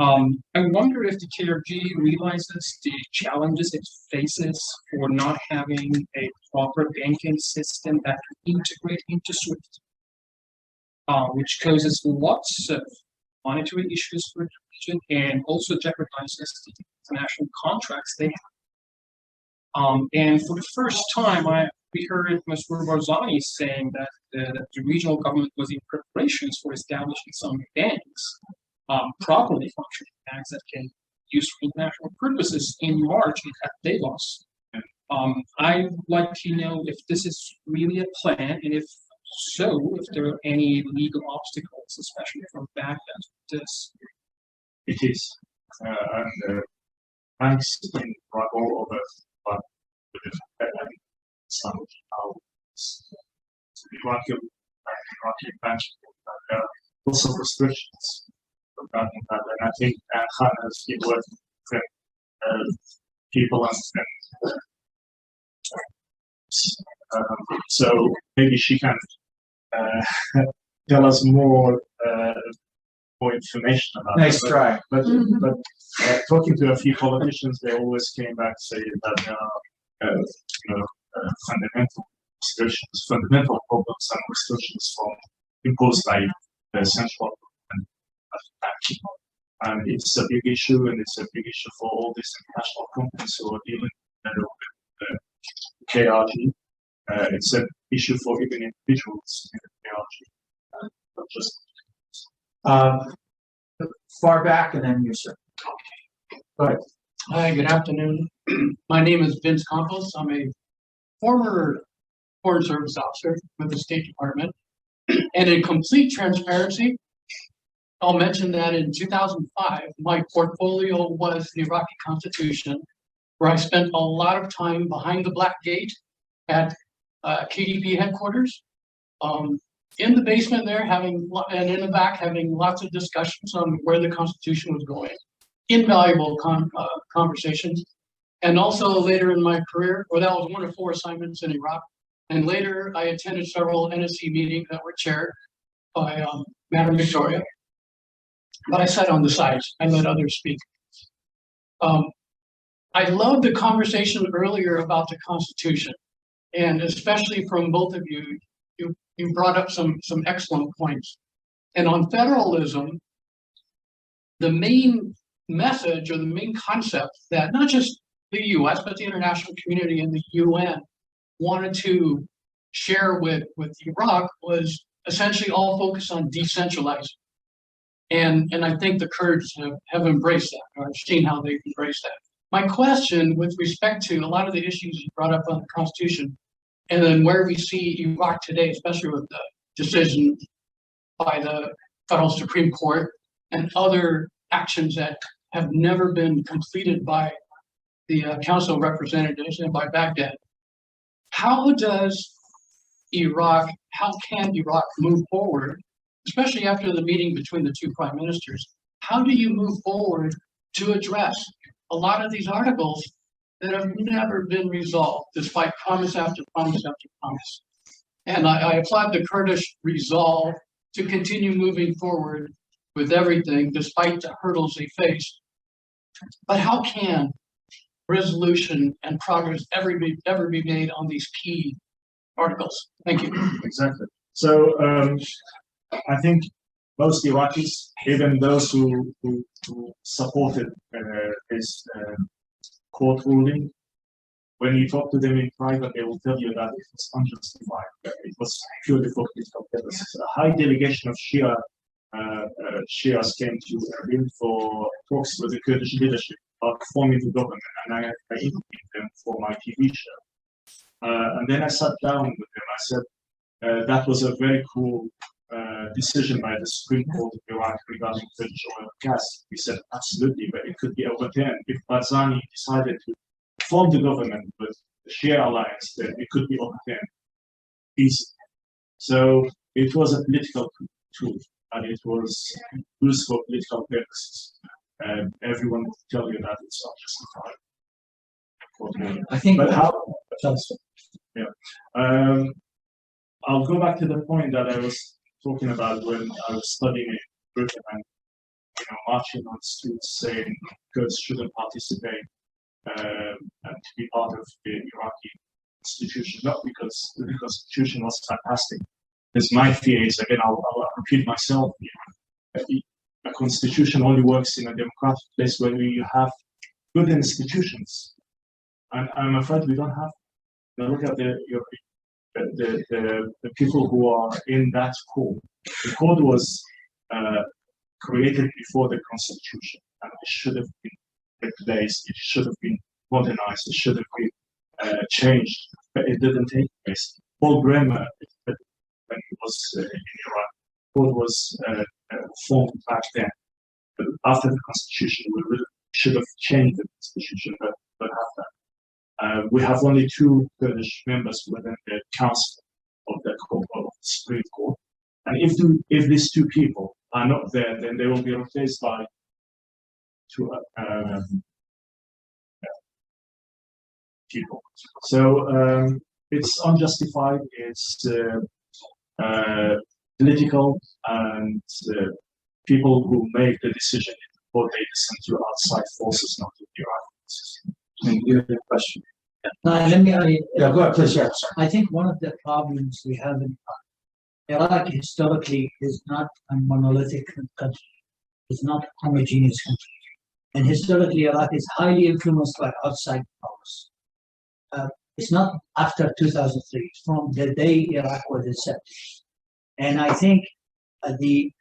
Speaker 7: I wonder if the KRG realizes the challenges it faces for not having a proper banking system that can integrate into SWIFT, which causes lots of monetary issues for the region and also jeopardizes the international contracts they have. And for the first time, we heard Mr. Barzani saying that the regional government was in preparations for establishing some banks, properly functioning banks that can use for international purposes in March at Davos. I'd like to know if this is really a plan, and if so, if there are any legal obstacles, especially from Baghdad to this.
Speaker 3: It is. And banks in Iraq all over, but with some of our Iraqi banks, there are also restrictions regarding that. And I think Khan has been working with people so maybe she can tell us more information about
Speaker 1: Nice
Speaker 3: it.
Speaker 1: try.
Speaker 3: But talking to a few politicians, they always came back saying that there are fundamental restrictions, fundamental problems and restrictions imposed by the central government. And it's a big issue, and it's a big issue for all these international companies who are dealing with KRG. It's an issue for even individuals in the KRG, not just.
Speaker 1: Far back and then you, sir. Go ahead.
Speaker 7: Hi, good afternoon. My name is Vince Campos. I'm a former Foreign Service officer with the State Department. And in complete transparency, I'll mention that in 2005, my portfolio was the Iraqi Constitution, where I spent a lot of time behind the Black Gate at KDP headquarters, in the basement there, and in the back having lots of discussions on where the Constitution was going. Invaluable conversations. And also later in my career, or that was one of 4 assignments in Iraq. And later I attended several NSC meetings that were chaired by Madam Victoria. But I sat on the sides. I let others speak. I loved the conversation earlier about the Constitution, and especially from both of you, you brought up some excellent points. And on federalism, the main message or the main concept that not just the US, but the international community and the UN wanted to share with Iraq was essentially all focused on decentralizing. And I think the Kurds have embraced that, or I've seen how they've embraced that. My question with respect to a lot of the issues you brought up on the Constitution, and then where we see Iraq today, especially with the decision by the Federal Supreme Court and other actions that have never been completed by the Council of Representatives and by Baghdad. How can Iraq move forward, especially after the meeting between the 2 prime ministers? How do you move forward to address a lot of these articles that have never been resolved, despite promise after promise after promise? And I applaud the Kurdish resolve to continue moving forward with everything, despite the hurdles they face. But how can resolution and progress ever be made on these key articles? Thank you.
Speaker 3: Exactly. So I think most Iraqis, even those who supported this court ruling, when you talk to them in private, they will tell you that it was unjustified. It was purely for political purposes. A high delegation of Shias came to Erbil for talks with the Kurdish leadership about forming the government, and I interviewed them for my TV show. And then I sat down with them. I said, that was a very cool decision by the Supreme Court of Iraq regarding Turkish oil and gas. We said absolutely, but it could be overturned. If Barzani decided to form the government with the Shia alliance, then it could be overturned easily. So it was a political tool, and it was used for political purposes. And everyone will tell you that it's not justified.
Speaker 2: I think.
Speaker 3: But how? Yeah. I'll go back to the point that I was talking about when I was studying in Britain and marching on the streets saying Kurds shouldn't participate and to be part of the Iraqi constitution, not because the constitution was fantastic. Because my fear is, again, I'll repeat myself, a constitution only works in a democratic place when you have good institutions. And I'm afraid we don't have. Look at the people who are in that court. The court was created before the constitution, and it should have been replaced. It should have been modernized. It should have been changed, but it didn't take place. Paul Bremer, when he was in Iraq, the court was formed back then. But after the constitution, we really should have changed the constitution, but have that. We have only 2 Kurdish members within the council of the court, of the Supreme Court. And if these 2 people are not there, then they will be replaced by 2 people. So it's unjustified, it's political, and people who make the decision in the court, they listen to outside forces, not to the Iraqi forces. And you have a question.
Speaker 2: Let me.
Speaker 1: Yeah, go ahead, please. Yeah, sorry.
Speaker 2: I think one of the problems we have in Iraq historically is not a monolithic country. It's not a homogeneous country. And historically, Iraq is highly influenced by outside powers. It's not after 2003, it's from the day Iraq was established. And I think the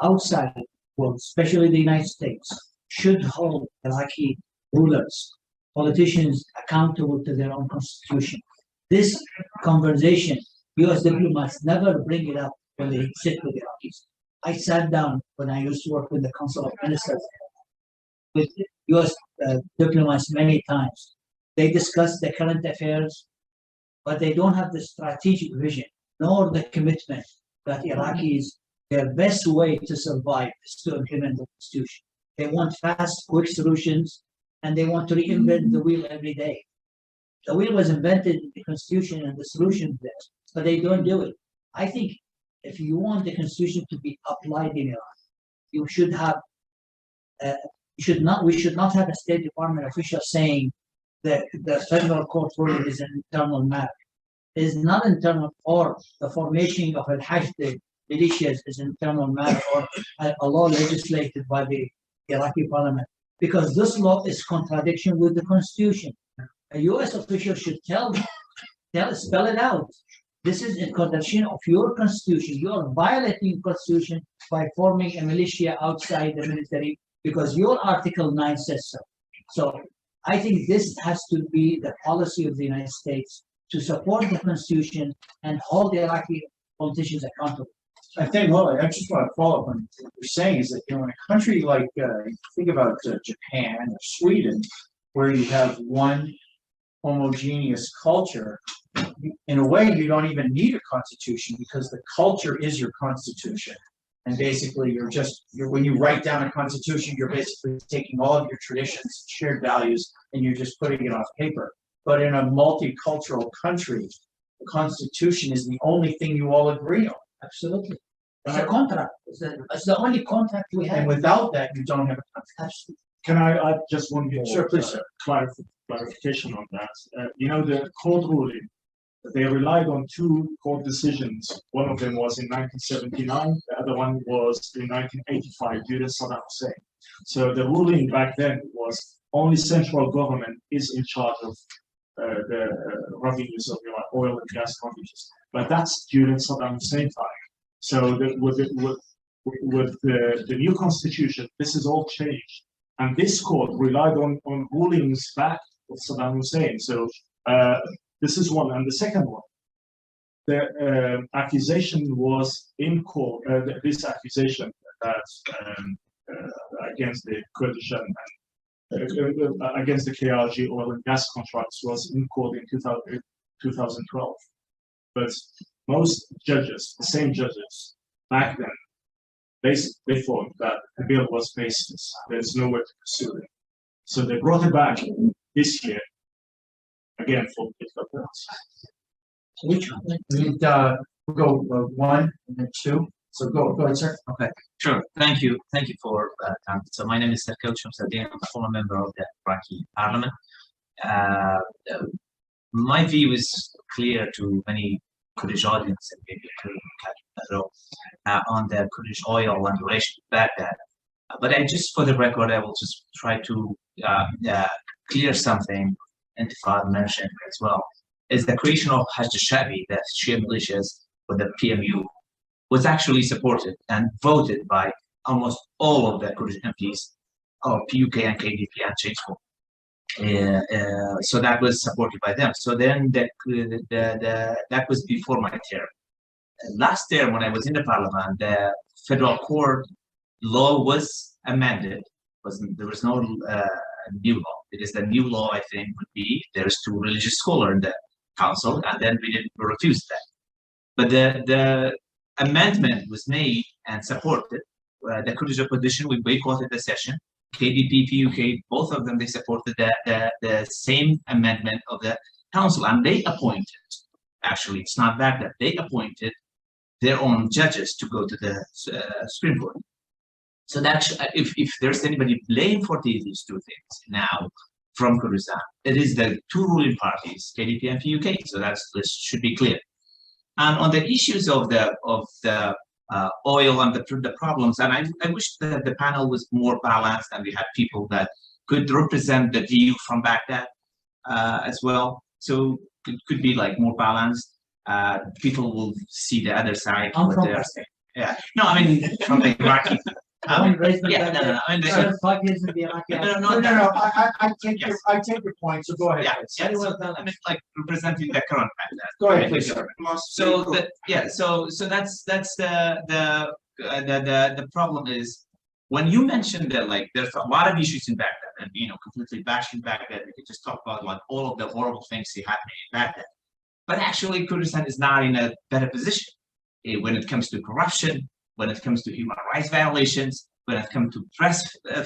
Speaker 2: outside world, especially the United States, should hold Iraqi rulers, politicians accountable to their own constitution. This conversation, US diplomats never bring it up when they sit with Iraqis. I sat down when I used to work with the Council of Ministers with US diplomats many times. They discuss the current affairs, but they don't have the strategic vision nor the commitment that Iraqis, their best way to survive is to implement the constitution. They want fast, quick solutions, and they want to reinvent the wheel every day. The wheel was invented in the constitution and the solution there, but they don't do it. I think if you want the constitution to be applied in Iraq, you should have, we should not have a State Department official saying that the federal court ruling is an internal matter. It is not internal, or the formation of al-Hajj, the militias, is an internal matter, or a law legislated by the Iraqi parliament, because this law is contradiction with the constitution. A US official should spell it out. This is in contradiction of your constitution. You are violating constitution by forming a militia outside the military because your Article 9 says so. So I think this has to be the policy of the United States, to support the constitution and hold the Iraqi politicians accountable.
Speaker 1: I think, well, I just want to follow up on what you're saying is that, in a country like, think about Japan or Sweden, where you have one homogeneous culture, in a way, you don't even need a constitution because the culture is your constitution. And basically, when you write down a constitution, you're basically taking all of your traditions, shared values, and you're just putting it on paper. But in a multicultural country, the constitution is the only thing you all agree on.
Speaker 2: Absolutely. It's a contract. It's the only contract we have.
Speaker 1: And without that, you don't have a contract.
Speaker 2: Absolutely.
Speaker 3: Can I add just one more
Speaker 1: Sure, please, sir.
Speaker 3: clarification on that? The court ruling, they relied on 2 court decisions. One of them was in 1979, the other one was in 1985 during Saddam Hussein. So the ruling back then was only central government is in charge of the revenues of oil and gas revenues. But that's during Saddam Hussein time. So with the new constitution, this is all changed. And this court relied on rulings back of Saddam Hussein. So this is one. And the second one, the accusation was in court. This accusation that against the Kurdish and against the KRG oil and gas contracts was in court in 2012. But most judges, the same judges back then, they thought that the bill was baseless. There's no way to pursue it. So they brought it back this year, again for political purposes.
Speaker 1: Which one? We'll go one and then two. So go ahead, sir.
Speaker 8: Okay, sure. Thank you for time. So my name is Serkil Shamsuddin. I'm a former member of the Iraqi Parliament. My view is clear to many Kurdish audience and maybe on the Kurdish oil and relation to Baghdad. But for the record, I will just try to clear something Entifadh mentioned as well. Is the creation of Hashd al-Sha'bi, the Shia militias for the PMU, was actually supported and voted by almost all of the Kurdish MPs of PUK and KDP and Change4. So that was supported by them. So then that was before my term. Last term, when I was in the parliament, the federal court law was amended. There was no new law, because the new law, I think, would be there's 2 religious scholars in the council, and then we refused that. But the amendment was made and supported. The Kurdish opposition, we boycotted the session. KDP, PUK, both of them, they supported the same amendment of the council, and they appointed, actually, it's not Baghdad, they appointed their own judges to go to the Supreme Court. So that if there's anybody blamed for these 2 things now from Kurdistan, it is the 2 ruling parties, KDP and PUK. So this should be clear. And on the issues of the oil and the problems, and I wish the panel was more balanced and we had people that could represent the view from Baghdad as well. So it could be like more balanced. People will see the other side.
Speaker 2: I'm from
Speaker 8: Yeah. No, I mean from the Iraqi.
Speaker 2: I
Speaker 8: mean,
Speaker 2: spent 5 years in the Iraqi.
Speaker 1: No. I take your point. So go ahead.
Speaker 8: Yeah. I mean, like representing the current Baghdad.
Speaker 1: Go ahead, please, sir.
Speaker 8: So that's the problem is when you mentioned that, like, there's a lot of issues in Baghdad, and completely bashing Baghdad, we could just talk about like all of the horrible things that happening in Baghdad. But actually, Kurdistan is not in a better position when it comes to corruption, when it comes to human rights violations, when it comes to press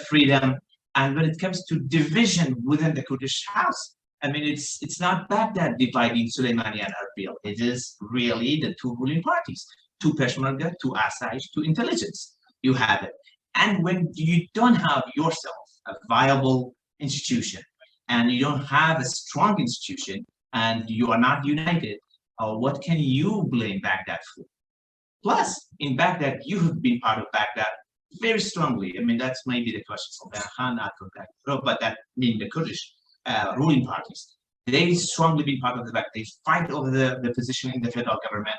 Speaker 8: freedom, and when it comes to division within the Kurdish house. I mean, it's not Baghdad dividing Soleimani and Erbil. It is really the 2 ruling parties, 2 Peshmerga, 2 Asayish, 2 intelligence. You have it. And when you don't have yourself a viable institution, and you don't have a strong institution, and you are not united, what can you blame Baghdad for? Plus, in Baghdad, you have been part of Baghdad very strongly. I mean, that's maybe the question of Khan, but that means the Kurdish ruling parties. They strongly been part of the Baghdad. They fight over the position in the federal government.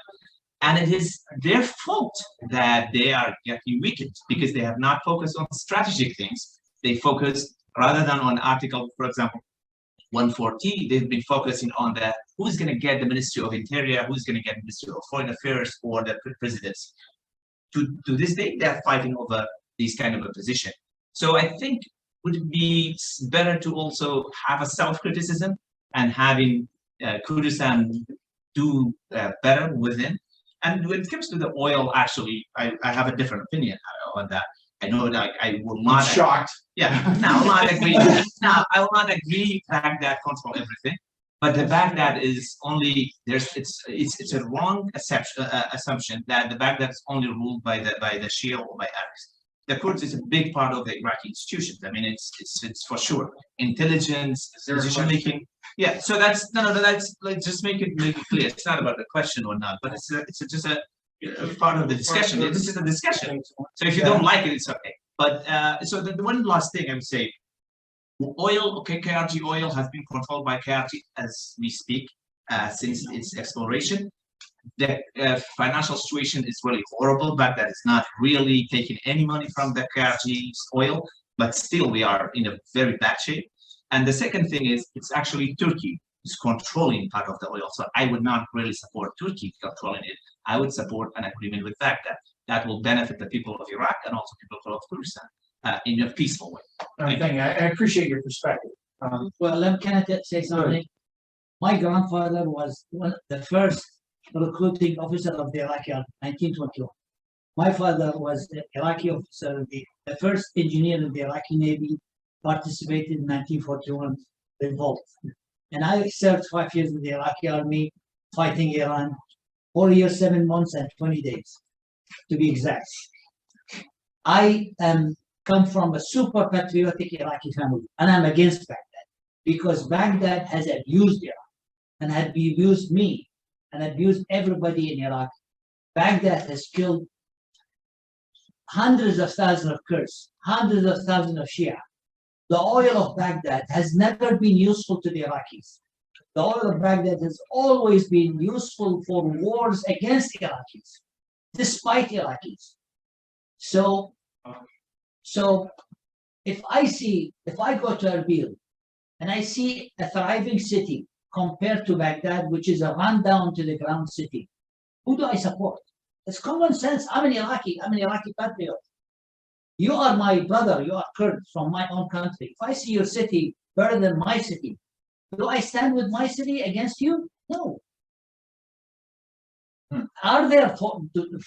Speaker 8: And it is their fault that they are getting weakened because they have not focused on strategic things. They focus, rather than on Article, for example, 140, they've been focusing on who's going to get the Ministry of Interior, who's going to get the Ministry of Foreign Affairs or the presidency. To this day, they're fighting over these kind of a position. So I think would it be better to also have a self-criticism and having Kurdistan do better within? And when it comes to the oil, actually, I have a different opinion on that. I know that I will not.
Speaker 1: I'm shocked.
Speaker 8: Yeah, no, I will not agree. Now, I will not agree Baghdad control everything, but the Baghdad is only it's a wrong assumption that the Baghdad is only ruled by the Shia or by Arabs. The Kurds is a big part of the Iraqi institutions. I mean, it's for sure intelligence, decision making. Yeah, so that's that's like just make it clear. It's not about the question or not, but it's just a part of the discussion. This is a discussion. So if you don't like it, it's okay. But so the one last thing I would say, oil, okay, KRG oil has been controlled by KRG as we speak since its exploration. The financial situation is really horrible, but that is not really taking any money from the KRG's oil, but still we are in a very bad shape. And the second thing is, it's actually Turkey is controlling part of the oil. So I would not really support Turkey controlling it. I would support an agreement with Baghdad that will benefit the people of Iraq and also people of Kurdistan in a peaceful way.
Speaker 1: I appreciate your perspective.
Speaker 2: Well, can I say something? My grandfather was the first recruiting officer of the Iraqi Army, 1921. My father was the Iraqi officer, the first engineer in the Iraqi Navy, participated in 1941 revolt. And I served 5 years in the Iraqi Army, fighting Iran, 4 years, 7 months, and 20 days, to be exact. I come from a super patriotic Iraqi family, and I'm against Baghdad, because Baghdad has abused Iraq, and had abused me, and abused everybody in Iraq. Baghdad has killed hundreds of thousands of Kurds, hundreds of thousands of Shia. The oil of Baghdad has never been useful to the Iraqis. The oil of Baghdad has always been useful for wars against Iraqis, despite Iraqis. So if I go to Erbil and I see a thriving city compared to Baghdad, which is a rundown to the ground city, who do I support? It's common sense. I'm an Iraqi patriot. You are my brother, you are Kurd from my own country. If I see your city better than my city, do I stand with my city against you? No. Are there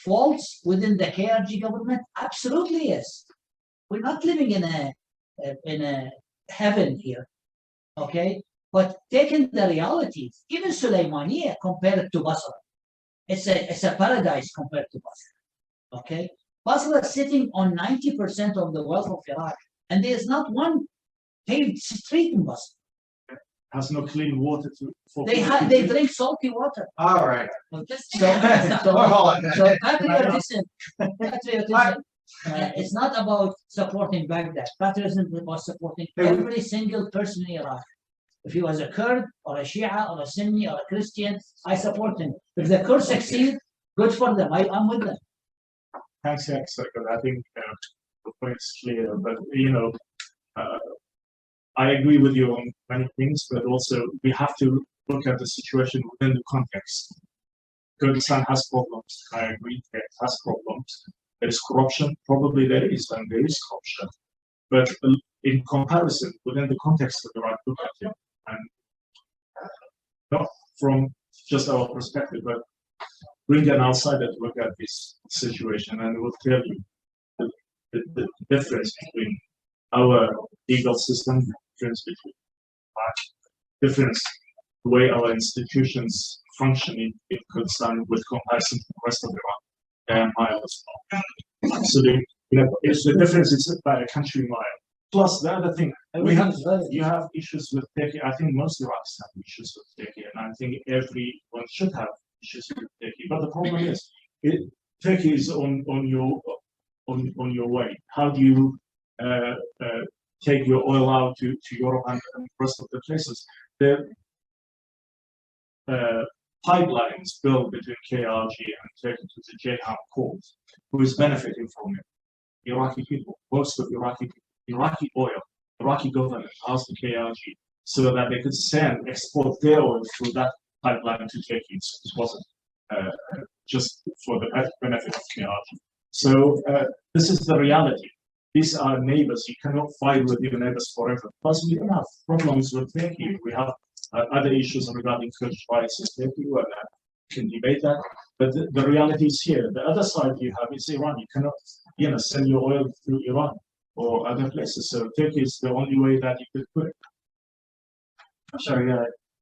Speaker 2: faults within the KRG government? Absolutely yes. We're not living in a heaven here, okay? But taking the realities, even Sulaymaniyah compared to Basra, it's a paradise compared to Basra, okay? Basra is sitting on 90% of the wealth of Iraq, and there is not one paved street in Basra.
Speaker 3: Has no clean water
Speaker 2: They drink salty water.
Speaker 1: All right.
Speaker 2: So patriotism, it's not about supporting Baghdad. Patriotism is about supporting every single person in Iraq. If he was a Kurd or a Shia or a Sunni or a Christian, I support him. If the Kurds succeed, good for them. I'm with them.
Speaker 3: Thanks, I think the point's clear, but I agree with you on many things, but also we have to look at the situation within the context. Kurdistan has problems. I agree, it has problems. There is corruption, probably there is, and there is corruption. But in comparison, within the context of Iraq, look at it, and not from just our perspective, but bring an outsider to look at this situation, and it will tell you the difference between our legal system, difference the way our institutions function in Kurdistan with comparison to the rest of Iraq and miles. So it's the difference is by a country mile. Plus the other thing, you have issues with Turkey. I think most Iraqis have issues with Turkey, and I think everyone should have issues with Turkey. But the problem is, Turkey is on your way. How do you take your oil out to Europe and the rest of the places? The pipelines built between KRG and Turkey to the Ceyhan port, who is benefiting from it? Iraqi people, most of Iraqi oil, Iraqi government asked the KRG so that they could export their oil through that pipeline to Turkey. It wasn't just for the benefit of KRG. So this is the reality. These are neighbors. You cannot fight with your neighbors forever. Plus, we don't have problems with Turkey. We have other issues regarding Kurdish rights in Turkey. We can debate that. But the reality is here. The other side you have is Iran. You cannot send your oil through Iran or other places. So Turkey is the only way that you could put it.
Speaker 1: I'm sorry,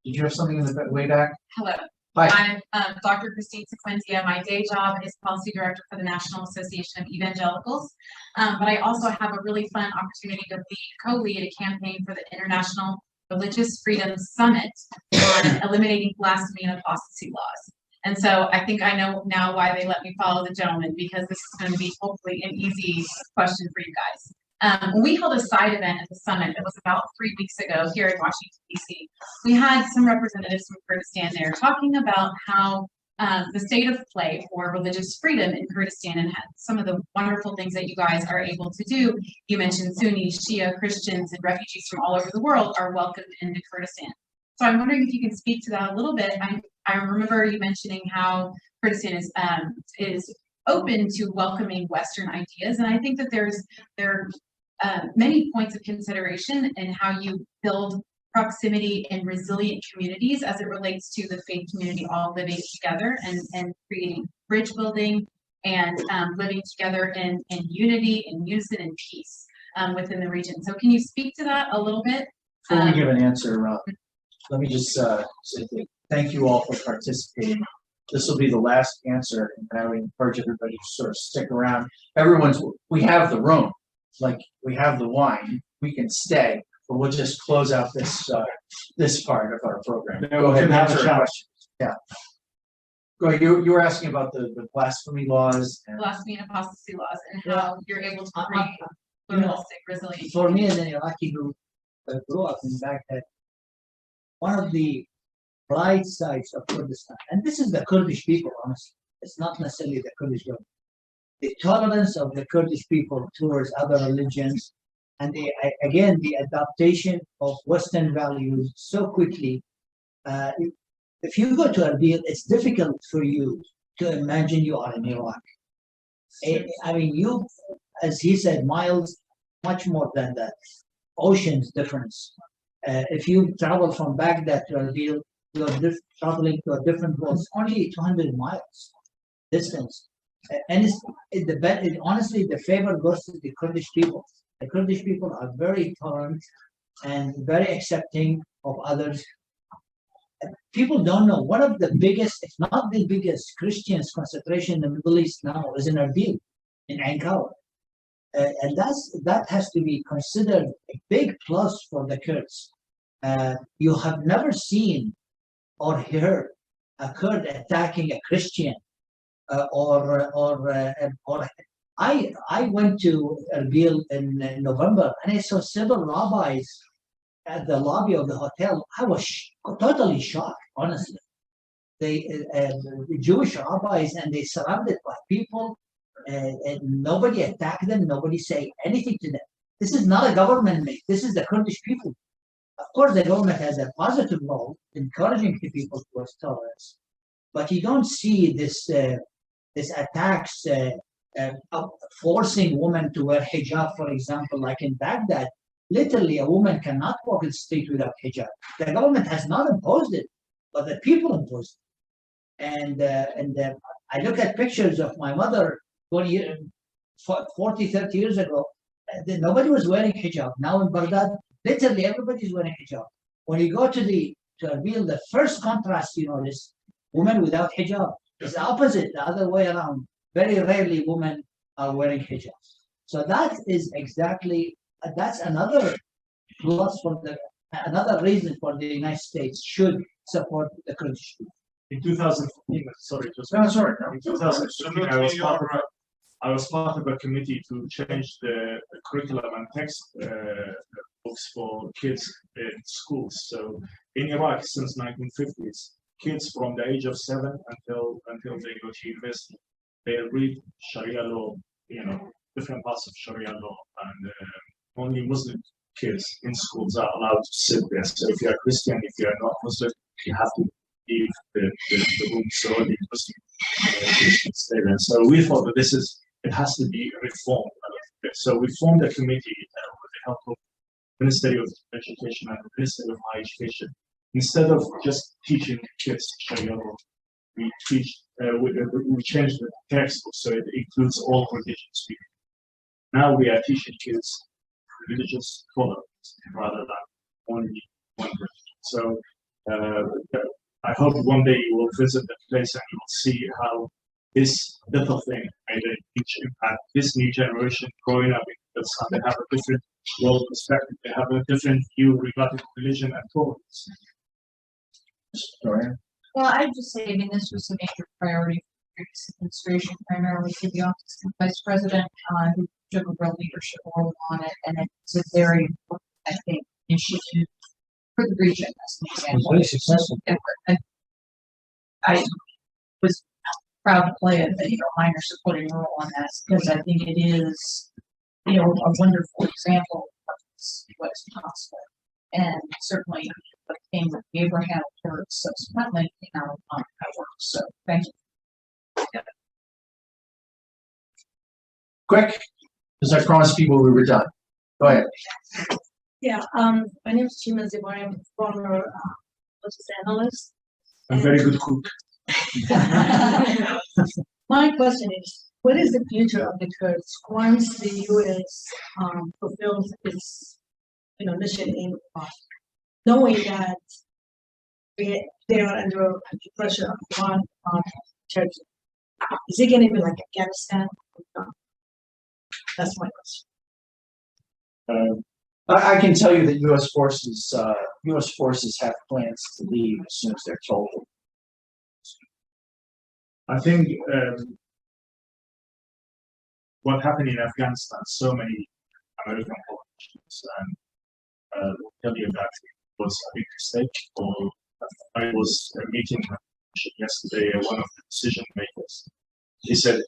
Speaker 1: did you have something in the way back?
Speaker 9: Hello.
Speaker 1: Hi.
Speaker 9: I'm Dr. Christine Sequenzia. My day job is policy director for the National Association of Evangelicals. But I also have a really fun opportunity to co-lead a campaign for the International Religious Freedom Summit on eliminating blasphemy and apostasy laws. And so I think I know now why they let me follow the gentleman, because this is going to be hopefully an easy question for you guys. We held a side event at the summit that was about 3 weeks ago here in Washington, D.C. We had some representatives from Kurdistan there talking about how the state of play for religious freedom in Kurdistan and some of the wonderful things that you guys are able to do. You mentioned Sunnis, Shia, Christians, and refugees from all over the world are welcomed into Kurdistan. So I'm wondering if you can speak to that a little bit. I remember you mentioning how Kurdistan is open to welcoming Western ideas, and I think that there are many points of consideration in how you build proximity and resilient communities as it relates to the faith community all living together and creating bridge building and living together in unity and unison and peace within the region. So can you speak to that a little bit?
Speaker 1: Before we give an answer, let me just say thank you all for participating. This will be the last answer, and I would encourage everybody to sort of stick around. We have the room, like we have the wine, we can stay, but we'll just close out this part of our program.
Speaker 3: Yeah,
Speaker 1: Go
Speaker 3: we
Speaker 1: ahead and
Speaker 3: can have a
Speaker 1: answer your
Speaker 3: chat.
Speaker 1: question. Yeah. Go ahead. You were asking about the blasphemy laws and
Speaker 9: Blasphemy and apostasy laws and how you're able to create
Speaker 2: You know,
Speaker 9: pluralistic, resilient.
Speaker 2: For me, as an Iraqi who grew up in Baghdad, one of the bright sides of Kurdistan, and this is the Kurdish people, honestly, it's not necessarily the Kurdish government. The tolerance of the Kurdish people towards other religions, and again, the adaptation of Western values so quickly. If you go to Erbil, it's difficult for you to imagine you are in Iraq. I mean, as he said, miles, much more than that, oceans difference. If you travel from Baghdad to Erbil, you're traveling to a different world. It's only 200 miles distance. And honestly, the favor goes to the Kurdish people. The Kurdish people are very tolerant and very accepting of others. People don't know, one of the biggest, if not the biggest, Christians concentration in the Middle East now is in Erbil, in Ankara. And that has to be considered a big plus for the Kurds. You have never seen or heard a Kurd attacking a Christian, I went to Erbil in November and I saw several rabbis at the lobby of the hotel. I was totally shocked, honestly. The Jewish rabbis, and they surrounded by people, and nobody attacked them, nobody say anything to them. This is not a government made, this is the Kurdish people. Of course, the government has a positive role, encouraging the people towards tolerance, but you don't see this attacks, forcing women to wear hijab, for example, like in Baghdad. Literally, a woman cannot walk in the street without hijab. The government has not imposed it, but the people imposed it. And I look at pictures of my mother 40, 30 years ago. Nobody was wearing hijab. Now in Baghdad, literally everybody is wearing hijab. When you go to Erbil, the first contrast you notice, women without hijab. It's the opposite, the other way around. Very rarely women are wearing hijab. So that is exactly, that's another plus another reason for the United States should support the Kurdish people.
Speaker 3: In 2015, sorry, in 2015, I was part of a committee to change the curriculum and text books for kids in schools. So in Iraq, since 1950s, kids from the age of 7 until they go to university, they read Sharia law, different parts of Sharia law, and only Muslim kids in schools are allowed to sit there. So if you are Christian, if you are not Muslim, you have to leave the room, so only Muslim Christians stay there. So we thought that it has to be reformed. So we formed a committee with the help of Ministry of Education and the Ministry of Higher Education. Instead of just teaching kids Sharia law, we changed the textbook so it includes all religions. Now we are teaching kids religious tolerance rather than only one religion. So I hope one day you will visit the place and you will see how this little thing made a huge impact. This new generation growing up in Kurdistan, they have a different world perspective. They have a different view regarding religion and tolerance.
Speaker 4: Well, I'd just say, I mean, this was a major priority for the administration, primarily for the office of Vice President, who took a real leadership role on it, and it's a very important, I think, initiative for the region. As an example,
Speaker 2: very successful.
Speaker 4: And I was proud to play a minor supporting role on that because I think it is, a wonderful example of what is possible, and certainly but it came with Abraham Kurd subsequently came out on that work. So thank you.
Speaker 1: Quick, because I promised people we were done. Go ahead.
Speaker 10: Yeah, my name is Chima Zibor. I'm a former politics analyst.
Speaker 3: I'm very good cook.
Speaker 10: My question is, what is the future of the Kurds once the U.S. fulfills its, mission in Iraq, knowing that they are under pressure of Iran, Turkey? Is it going to be like Afghanistan? That's my question.
Speaker 1: I can tell you that U.S. forces have plans to leave as soon as they're told.
Speaker 3: I think what happened in Afghanistan, so many American politicians will tell you that it was a big mistake. Or I was meeting yesterday one of the decision makers. He said,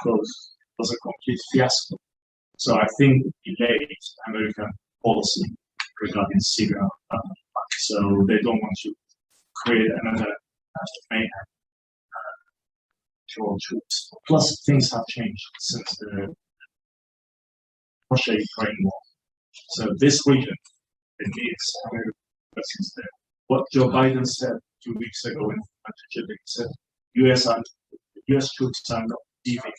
Speaker 3: "Quote, it was a complete fiasco." So I think it delayed American policy regarding Syria. So they don't want to create another mayhem. Troops. Plus, things have changed since the Russia-Ukraine war. So this region, it needs American presence there. What Joe Biden said 2 weeks ago in Entifadh, he said, U.S. troops are not leaving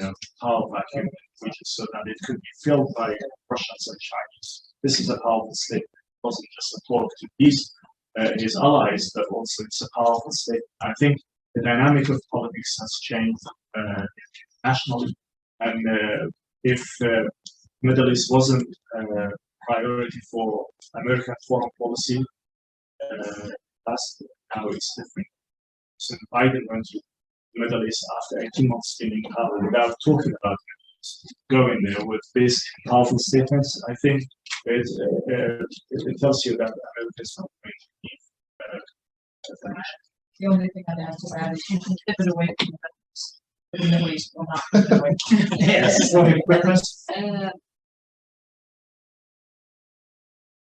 Speaker 3: a power vacuum in the region so that it could be filled by Russians and Chinese. This is a powerful statement. It wasn't just a talk to his allies, but also it's a powerful statement. I think the dynamic of politics has changed nationally, and if Middle East wasn't a priority for American foreign policy, now it's different. So Biden went to the Middle East after 18 months in power without talking about it, going there with these powerful statements. I think it tells you that America is not going to leave.
Speaker 4: The only thing I'd add to that is you can pivot away from the Middle East will not pivot away.
Speaker 1: Yes.